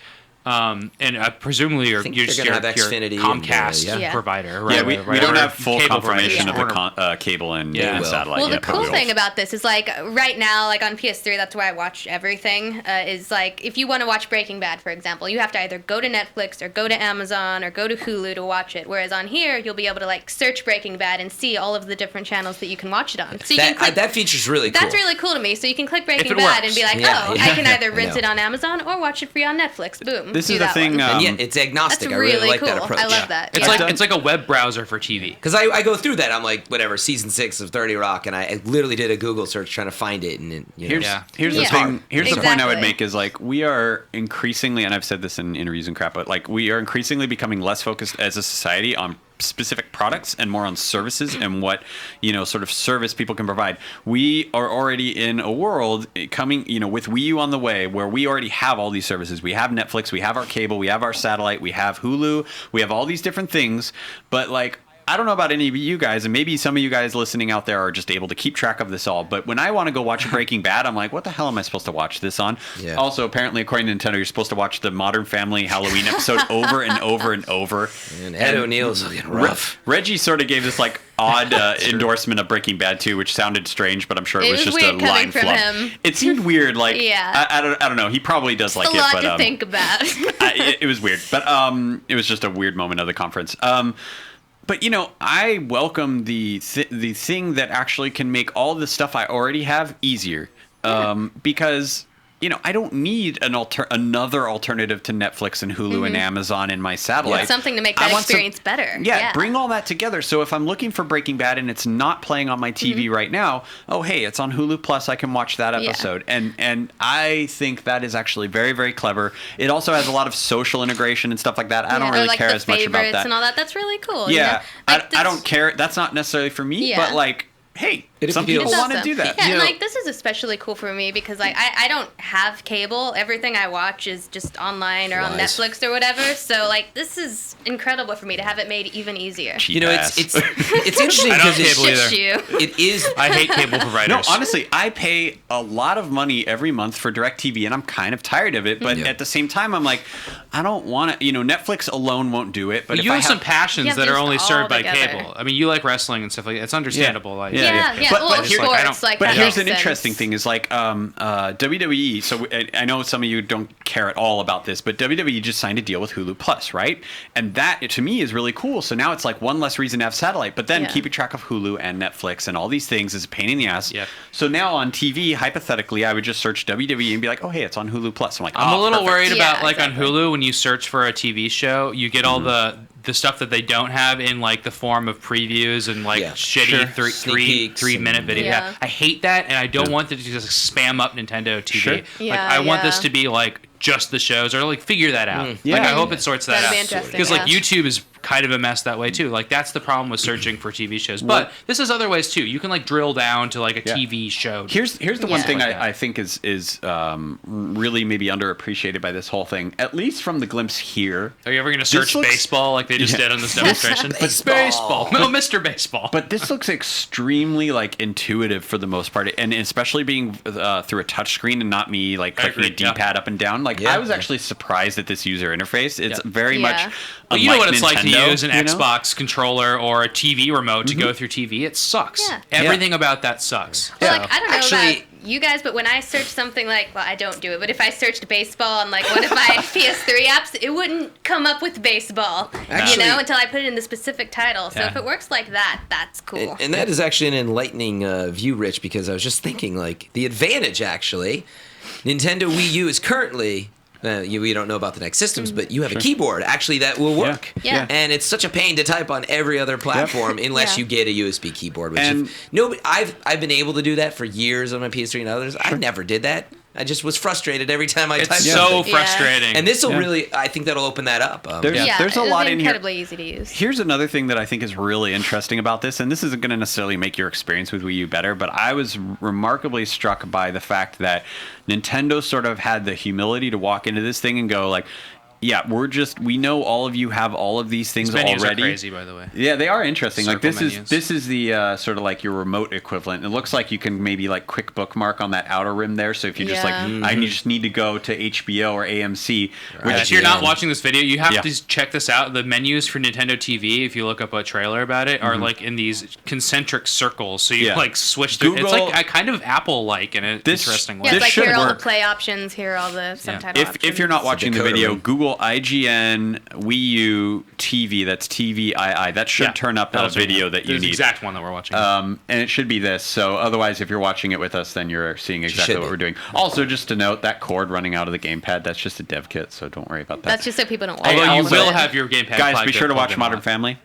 And presumably you're just your Comcast provider, right? Yeah, we don't have full confirmation of provider. the cable and satellite. Well, yet, the cool but thing about this is like right now, like on PS3, that's where I watch everything. Is like if you want to watch Breaking Bad, for example, you have to either go to Netflix or go to Amazon or go to Hulu to watch it. Whereas on here, you'll be able to like search Breaking Bad and see all of the different channels that you can watch it on. So you can click, that feature's really cool. That's really cool to me. So you can click Breaking Bad and be like, I can either rent it on Amazon or watch it free on Netflix. Boom. This is the thing. And yet it's agnostic. That's I really like cool. that approach. I love that. It's like a web browser for TV. Because I go through that. I'm like, whatever, season 6 of 30 Rock, and I literally did a Google search trying to find it. And here's the thing. Here's the point I would make is like we are increasingly, and I've said this in interviews and crap, but like we are increasingly becoming less focused as a society on specific products and more on services and what, you know, sort of service people can provide. We are already in a world coming, you know, with Wii U on the way where we already have all these services. We have Netflix, we have our cable, we have our satellite, we have Hulu, we have all these different things, but like I don't know about any of you guys, and maybe some of you guys listening out there are just able to keep track of this all, but when I want to go watch Breaking Bad, I'm like, what the hell am I supposed to watch this on? Yeah. Also, apparently, according to Nintendo, you're supposed to watch the Modern Family Halloween episode over and over and over. And Ed O'Neill's looking rough. Reggie sort of gave this like odd endorsement of Breaking Bad 2, which sounded strange, but I'm sure it was just a line flub. It seemed weird. Like, I don't know. He probably does like it, but a lot to think about. It was weird, but it was just a weird moment of the conference. But, you know, I welcome the thing that actually can make all the stuff I already have easier. Because, you know, I don't need another alternative to Netflix and Hulu and Amazon and my satellite. Yeah, something to make that experience better. Yeah, bring all that together. So if I'm looking for Breaking Bad and it's not playing on my TV right now, oh, hey, it's on Hulu Plus. I can watch that episode. And I think that is actually very, very clever. It also has a lot of social integration and stuff like that. I don't really care as much about that. And all that. That's really cool. Yeah, you know? I don't care. That's not necessarily for me, but like, hey, some people want to do that. Yeah, and like this is especially cool for me because like I don't have cable. Everything I watch is just online or on Netflix or whatever. So like this is incredible for me to have it made even easier. You know, it's interesting because it is. I hate cable providers. No, honestly, I pay a lot of money every month for DirecTV, and I'm kind of tired of it. But at the same time, I'm like, I don't want to. You know, Netflix alone won't do it. But if you I have some passions that are only served by together. cable. I mean, you like wrestling and stuff like that. It's understandable. Like, But here's an sense. interesting thing is like WWE. So I know some of you don't care at all about this, but WWE just signed a deal with Hulu Plus, right? And that to me is really cool. So now it's like one less reason to have satellite. But then keeping track of Hulu and Netflix and all these things is a pain in the ass. Yeah. So now on TV, hypothetically, I would just search WWE and be like, oh hey, it's on Hulu Plus. I'm like, I'm a little worried about like exactly. on Hulu when you search for a TV show, you get all the stuff that they don't have in like the form of previews and like shitty three minute video. Yeah. I hate that, and I don't want them to just spam up Nintendo TV. Sure. Like I want this to be like just the shows, or like figure that out. Like I hope it sorts that out because like YouTube is kind of a mess that way too. Like that's the problem with searching for TV shows. But this is other ways too. You can like drill down to like a TV show. Here's the one thing I think is really maybe underappreciated by this whole thing, at least from the glimpse here. Are you ever going to search baseball like they just did on this demonstration? Baseball. No, Mr. Baseball. But this looks extremely like intuitive for the most part, and especially being through a touch screen and not me like clicking a D-pad up and down. Like I was actually surprised at this user interface. It's very much. But you know what it's like to use an you know? Xbox controller or a TV remote to go through TV. It sucks. Yeah. Everything about that sucks. Well, like I don't know about you guys, but when I search something like, well, I don't do it, but if I searched baseball on like one of my PS3 apps, it wouldn't come up with baseball, you know, until I put it in the specific title. So if it works like that, that's cool. And that is actually an enlightening view, Rich, because I was just thinking like the advantage actually, Nintendo Wii U is currently we don't know about the next systems, but you have a keyboard actually that will work. Yeah. And it's such a pain to type on every other platform unless you get a USB keyboard. Which I've been able to do that for years on my PS3 and others. I never did that. I just was frustrated every time I typed. It's so frustrating. And this will really, I think that'll open that up. There's a lot in here. Incredibly easy to use. Here's another thing that I think is really interesting about this, and this isn't going to necessarily make your experience with Wii U better, but I was remarkably struck by the fact that Nintendo sort of had the humility to walk into this thing and go like, yeah, we know all of you have all of these things menus already. Are crazy, by the way. Yeah, they are interesting. Circle like this menus. is the sort of like your remote equivalent. It looks like you can maybe like quick bookmark on that outer rim there. So if you just like, I just need to go to HBO or AMC. Which if you're not watching this video, you have to check this out. The menus for Nintendo TV, if you look up a trailer about it, are like in these concentric circles. So you like switch through. It's like a kind of Apple-like in an interesting way. Yeah, it's like should here are all the work. play options, here are all the subtitle options. If you're not watching the video, Google IGN Wii U TV. That's TVii. That should turn up a video that you need. The exact one that we're watching. And it should be this. So otherwise, if you're watching it with us, then you're seeing exactly what we're doing. Also, just to note, that cord running out of the gamepad, that's just a dev kit, so don't worry about that. That's just so people don't watch. Although you will have your gamepad. Guys, be sure to watch Modern Family.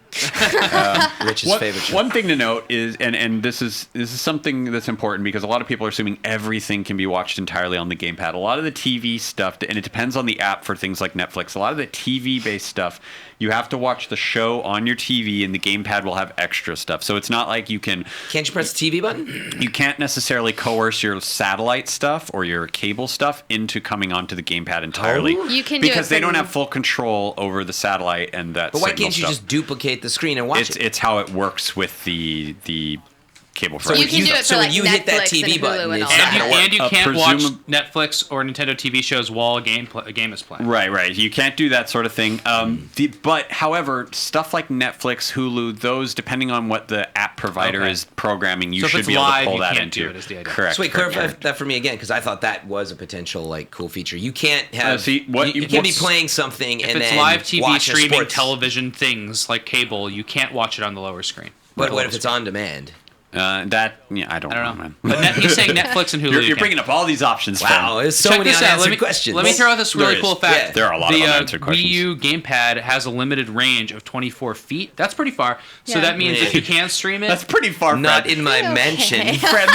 Rich's favorite show. One thing to note is, and this is something that's important because a lot of people are assuming everything can be watched entirely on the gamepad. A lot of the TV stuff, and it depends on the app for things like Netflix. A lot of the TV-based stuff, you have to watch the show on your TV, and the gamepad will have extra stuff. So it's not like you can. Can't you press the TV button? You can't necessarily coerce your satellite stuff or your cable stuff into coming onto the gamepad entirely. You can do because it they don't from- have full control over the satellite and that. But why signal can't you stuff. just duplicate the screen and watch it? It's how it works with the cable. So you can do it for like when you Netflix hit that and TV Hulu button, and all it's not that. gonna work. And you can't watch presumab- Netflix or Nintendo TV shows while a game is playing. Right. You can't do that sort of thing. But however, stuff like Netflix, Hulu, those, depending on what the app provider is programming, you So if should it's be able live, to pull you that can't into. do it, is the idea. Correct. So wait, correct. clarify that for me again, because I thought that was a potential like cool feature. You can't have you can't be what's- playing something If and it's then live TV watch a streaming sports- television things like cable, you can't watch it on the lower screen. But what if it's on demand? I don't know, man. But he's saying Netflix and Hulu. You're bringing up all these options. Wow, Fran. there's so Check many this out. unanswered questions. Let me throw out this really cool fact. Yeah. There are a lot of unanswered The questions. Wii U gamepad has a limited range of 24 feet. That's pretty far. So Yeah. that means if you can stream it, That's pretty far. Not Fred. in my Okay. mansion. Fred,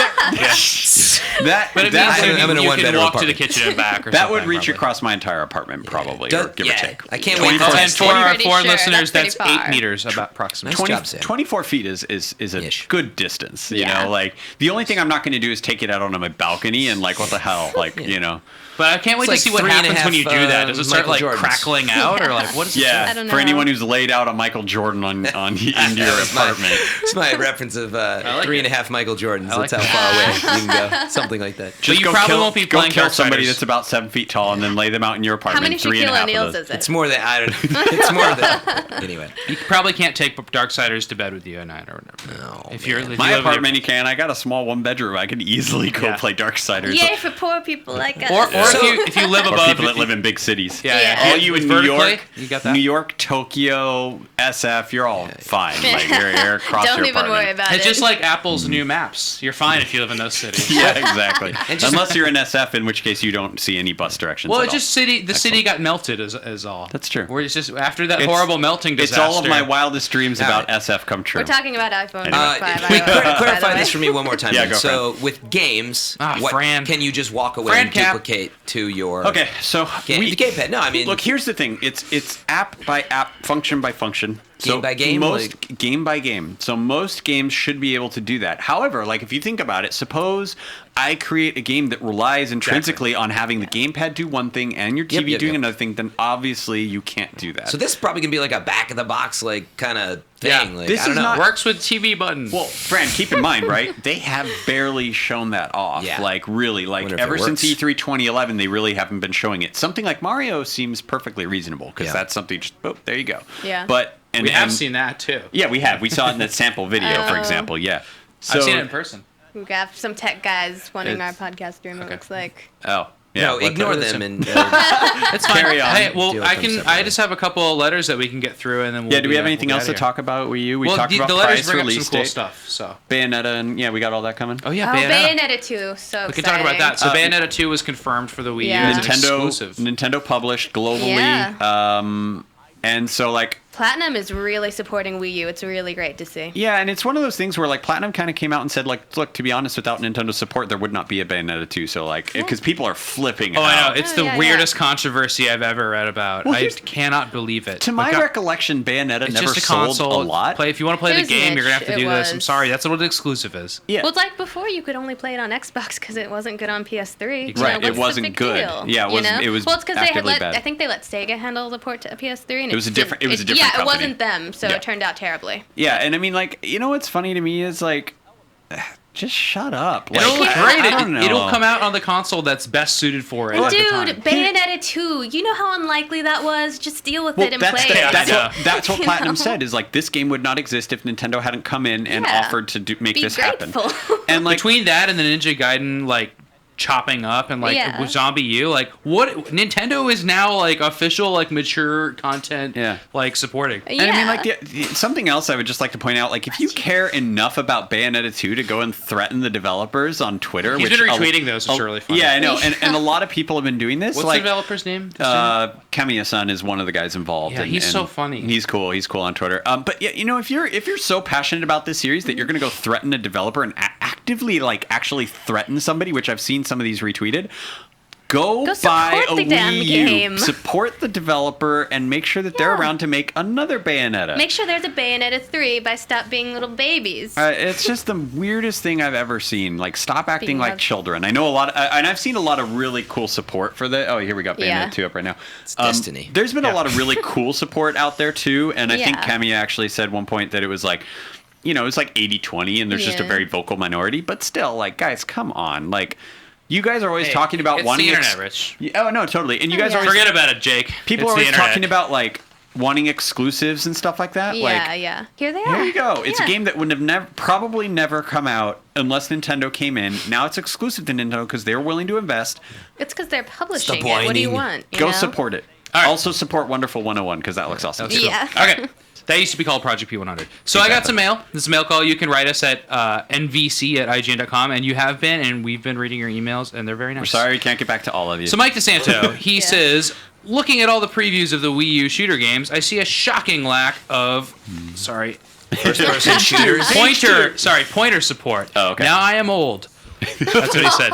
that but it that, means I'm in a you can one-bedroom walk to the apartment. kitchen and back. Or that something, would reach probably. across my entire apartment, probably, or give or take. I can't wait for And it. for our Pretty foreign sure, listeners, that's that's pretty 8 far. meters about approximately. Nice job, Sam. 24 feet is a Ish. good distance. You Yeah. know, like the only thing I'm not going to do is take it out on my balcony and like what the hell, like you know. But I can't wait to It's see like what 3.5, happens when you do that. Does it start Michael like Jordans. crackling out or like what is it? Yeah, I don't for know. anyone who's laid out a Michael Jordan on into your It's my- apartment. It's my reference of like 3.5 Michael Jordans. like That's how far away you can go. Something like that. But you go probably kill, won't be go playing kill somebody Darksiders. that's about 7 feet tall and then lay them out in your How apartment. many 3.5 Shaquille of O'Neals those. is it? It's more than I don't know. It's more than anyway. You probably can't take Darksiders to bed with you at night or whatever. No, if you're if My you live in apartment, you can. I got a small 1-bedroom. I can easily go Yeah. play Darksiders. Yay for poor people like us. Or So- if you live Or above people that live in big cities. Yeah. All you in New Vertically, York, you got that? New York, Tokyo, SF, you're all fine. Like you're across Don't your even apartment. worry about It's it. just like Apple's new maps. You're fine if you live in those cities. Yeah, exactly. And just- Unless you're in SF, in which case you don't see any bus directions. Well, at it just all. the city got melted is all. That's true. Where it's just after that It's- horrible melting disaster. It's all of my wildest dreams All about right. SF come true. We're talking about iPhone Anyway. 5. Wait, by the clarify way. this for me one more time. Yeah, then. go, So with games, what Fran. can you just walk away Fran and cap. duplicate to your Okay, so the gamepad? No, I mean look. Here's the thing. It's app by app, function by function. Game by game, game by game. So most games should be able to do that. However, like if you think about it, suppose I create a game that relies intrinsically on having the gamepad do one thing and your TV doing another thing, then obviously you can't do that. So this probably can be like a back of the box like kind of thing. Yeah. Like, This I don't is know. not- Works with TV buttons. Well, Fran, keep in mind, right? They have barely shown that off. Yeah. Like, really. Like, Wonder if ever it since works. E3 2011, they really haven't been showing it. Something like Mario seems perfectly reasonable because Yeah. that's something just, oh, there you go. Yeah. But, and we have and- seen that too. Yeah, we have. We saw it in that sample video, for example. Yeah. So, I've seen it in person. We got some tech guys wanting our It's- podcast room, it Okay. looks like. Oh. No, what ignore that is. them and It's fine. Carry on. Hey, well, Deal I with them I separately. just have a couple of letters that we can get through, and then we'll Do we have we'll anything get else outta to here. talk about Wii U? We Well, talked about the letters price, bring up some release cool date, stuff. So. Bayonetta, and we got all that coming. Oh yeah, Oh, Bayonetta. Bayonetta 2, so We can talk about that. So Bayonetta 2 was confirmed for the Wii U Yeah. as an exclusive. Nintendo published globally, Yeah. and so like. Platinum is really supporting Wii U. It's really great to see. Yeah, and it's one of those things where like Platinum kind of came out and said like, look, to be honest, without Nintendo support, there would not be a Bayonetta 2. So like, because people are flipping Oh, out. I know. It's Oh, the yeah, weirdest controversy I've ever read about. Well, I here's- cannot believe it. To my Like, recollection, Bayonetta it's never just a sold console. a lot. Play if you want to play It the was game, you're gonna have to niche. do It this. I'm was. sorry, that's what an exclusive is. Yeah. Well, it's like before, you could only play it on Xbox because it wasn't good on PS3. Exactly. Right, What's it the wasn't big good. deal, Yeah, it you wasn't- know? it was Well, it's because they had actively let. bad. I think they let Sega handle the port to PS3, and It was a different Yeah, it company. wasn't them, so Yeah. it turned out terribly. Yeah, and I mean, like, you know what's funny to me is like, just shut up. Like, It'll look I great. don't know. It'll come out on the console that's best suited for it. Well, at the dude, time. Bayonetta 2, you know how unlikely that was? Just deal with it and that's, play it. that's what You Platinum know? said is like this game would not exist if Nintendo hadn't come in and Yeah. offered to make Be this grateful. happen. And like, Between that and the Ninja Gaiden, like chopping up and like Yeah. with Zombie U, like what Nintendo is now like official like mature content, Yeah. like supporting. And I mean, Yeah. like, something else I would just like to point out, like, if you care enough about Bayonetta 2 to go and threaten the developers on Twitter, He's which been retweeting those, which is really funny. Yeah, I know, and a lot of people have been doing this. What's like, the developer's name? Kamiya-san is one of the guys involved. Yeah, he's so funny. He's cool. He's cool on Twitter. But yeah, you know, if you're so passionate about this series that you're going to go threaten a developer and actively like actually threaten somebody, which I've seen some of these retweeted. Go buy support a the damn Wii U. game. Support the developer and make sure that they're Yeah. around to make another Bayonetta. Make sure there's a Bayonetta 3 by stop being little babies. It's just the weirdest thing I've ever seen. Like, stop acting Being like loved. children. I know a lot, and I've seen a lot of really cool support for the. Oh, here we got Bayonetta Yeah. 2 up right now. It's Destiny. There's been Yeah. a lot of really cool support out there too, and I think Yeah. Kamiya actually said one point that it was like, you know, it's like 80-20, and there's just a Yeah. very vocal minority. But still, like, guys, come on, like. You guys are always Hey, talking about it's wanting the internet, Rich. Oh no, totally. And you guys yeah. are always Forget about it, Jake. people It's are the always internet. talking about like wanting exclusives and stuff like that. Yeah, like, yeah. Here they are. here you go. It's a Yeah. game that would have probably never come out unless Nintendo came in. Now it's exclusive to Nintendo because they're willing to invest. It's because they're publishing it. What do whining. you want? You Go know? support it. All right. Also support Wonderful 101 because that looks awesome. That's too. cool. Yeah. Okay. That used to be called Project P100. So I got some mail. This is a mail call. You can write us at nvc@ign.com, and you have been, and we've been reading your emails, and they're very nice. We're sorry we can't get back to all of you. So Mike DeSanto, he Yeah. says, looking at all the previews of the Wii U shooter games, I see a shocking lack of, First-person shooters. pointer support. Oh, okay. Now I am old. That's what he said.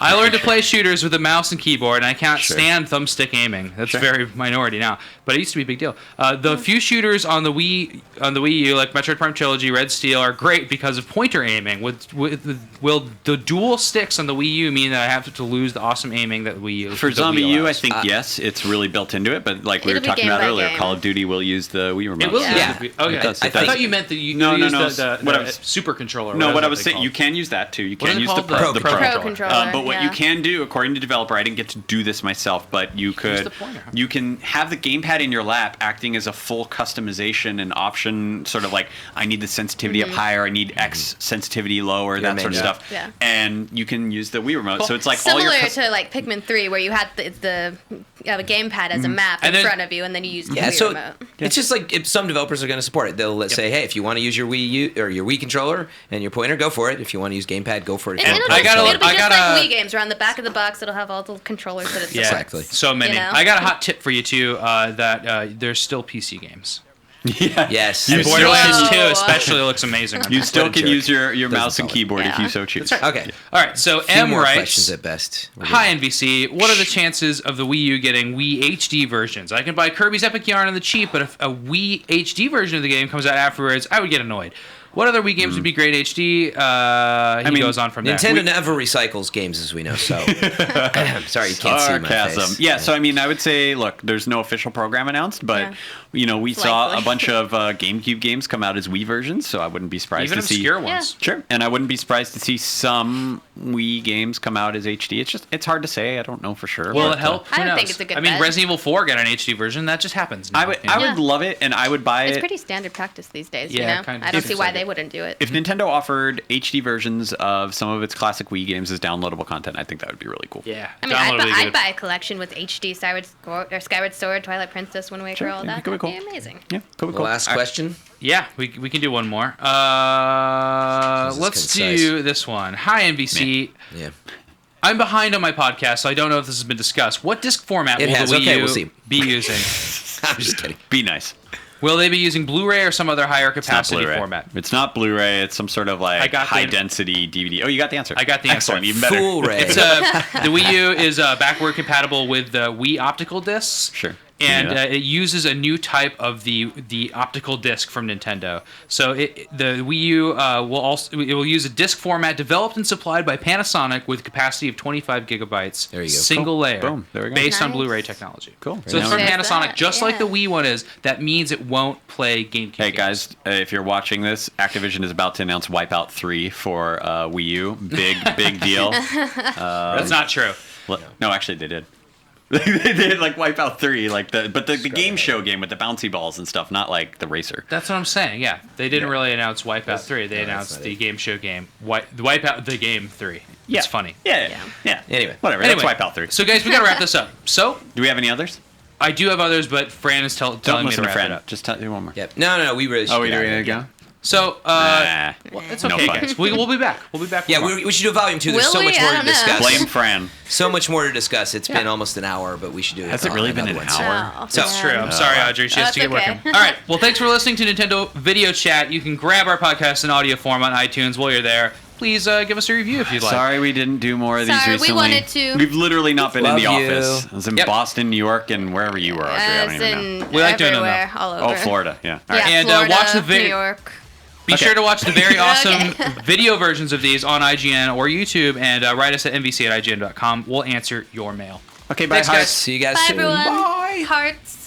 I learned to play shooters with a mouse and keyboard, and I can't Sure. stand thumbstick aiming. That's very minority now, but it used to be a big deal. The few shooters on the Wii U, like Metroid Prime Trilogy, Red Steel, are great because of pointer aiming. Will the dual sticks on the Wii U mean that I have to lose the awesome aiming that Wii U For the Zombie Wii U, I allows? think yes, it's really built into it. But like we were It'll be talking game about by earlier, game. Call of Duty will use the Wii remote. It will. Yeah. Okay. It does, it I does. thought you meant that you No, no, use no. the What I was- super controller. No, what I is was that saying, called? you can use that too. You What can is it use the called? Pro. The Pro controller. controller. But what yeah. you can do, according to developer, I didn't get to do this myself, but you could the pointer, huh? you can have the gamepad in your lap acting as a full customization and option, sort of like I need the sensitivity up higher, I need X sensitivity lower, that sort of menu. stuff. Yeah. And you can use the Wii remote. So it's like Similar all your to like Pikmin 3, where you had the gamepad as a map And in then- front of you, and then you use the Yeah, Wii so remote. it's just like if some developers are going to support it. They'll say, "Hey, if you want to use your Wii U or your Wii controller and your pointer, go for it. If you want to use gamepad, go for it." If you And want it'll, I gotta- it'll be I just gotta- like Wii games, where on the back of the box it'll have all the controllers that it's Yeah, Exactly. so many. You know? I got a hot tip for you too. That there's still PC games. yeah. Yes. You And still Borderlands can- 2 Whoa. especially looks amazing. You still What a can jerk. use your Doesn't mouse and follow. keyboard if Yeah. you so choose. Okay. All right, so Few M more writes, questions at best. "Hi NVC, what are the chances of the Wii U getting Wii HD versions? I can buy Kirby's Epic Yarn on the cheap, but if a Wii HD version of the game comes out afterwards, I would get annoyed. What other Wii games would be great HD?" He mean, goes on from there. Nintendo never recycles games, as we know. So, sorry, you can't see my face. Yeah, so I mean, I would say, look, there's no official program announced, but Yeah. you know, we saw Likely. a bunch of GameCube games come out as Wii versions, so I wouldn't be surprised Even to see. obscure ones. Sure, and I wouldn't be surprised to see some Wii games come out as HD. It's hard to say. I don't know for sure. Will but, it help? I Who don't think knows? it's a good I mean, bet. Resident Evil 4 got an HD version. That just happens now. I would you know? I would love it, and I would buy It's it. pretty standard practice these days. Yeah, you know, kind of. I don't It's see why they they wouldn't do it. If Nintendo offered HD versions of some of its classic Wii games as downloadable content, I think that would be really cool. Yeah. I mean, I'd buy a collection with HD Skyward Sword, Twilight Princess, Wind Waker, all that. That'd be amazing. Yeah, cool. Last question. Yeah, we can do one more. Let's do this one. Hi, NBC. Yeah. I'm behind on my podcast, so I don't know if this has been discussed. What disc format will the Wii U be using? I'm just kidding. Be nice. Will they be using Blu-ray or some other higher capacity Blu-ray. format? It's not Blu-ray. It's some sort of like high-density DVD. Oh, you got the answer. I got the answer. Excellent. Even better. Full-ray. It's the Wii U is backward compatible with the Wii optical discs. Sure. And it uses a new type of the optical disc from Nintendo. So the Wii U will use a disc format developed and supplied by Panasonic with capacity of 25 gigabytes. There you go. Single layer. Boom. There we go. Based on Blu-ray technology. Cool. So it's from Panasonic, just like the Yeah. Wii one is. That means it won't play GameCube. Hey guys, if you're watching this, Activision is about to announce Wipeout 3 for Wii U. Big deal. That's not true. No, actually they did. They did like Wipeout 3, like the game show game with the bouncy balls and stuff, not like the racer. That's what I'm saying. Yeah, they didn't really announce Wipeout 3. They announced the game show game, Wipeout the Game 3. Yeah. It's funny. Yeah. Anyway. Whatever. That's Wipeout 3. So guys, we gotta wrap this up. So Do we have any others? I do have others, but Fran is telling Don't me to listen to wrap it Fran. up. Just do one more. Yep. No. We really should. Oh, we get out ready of to here. go? So Nah. well, it's No okay, fun. guys. We'll be back. We'll be back. Yeah, tomorrow. we should do a volume 2. There's Will so we? much I more to don't know. discuss. Blame Fran. So much more to discuss. It's been almost an hour, but we should do it. Has it really been an another one. hour? Oh, That's true. I'm sorry, Audrey. She has to That's get okay. working. All right. Well, thanks for listening to Nintendo Video Chat. You can grab our podcast in audio form on iTunes while you're there. Please give us a review if you'd like. Sorry we didn't do more of these Sorry, we recently. wanted to. We've literally not been in the Love you. office. I was in Boston, New York, and wherever you were, Audrey. I don't As even know. in We like doing them, everywhere, all over. Oh, Florida. Yeah. All Yeah, right. And, Florida, watch the New York. Be sure to watch the very awesome Okay. video versions of these on IGN or YouTube, and write us at nbc@ign.com. We'll answer your mail. Okay, bye, Thanks, guys. hearts. See you guys Bye, soon. everyone. Bye. Hearts.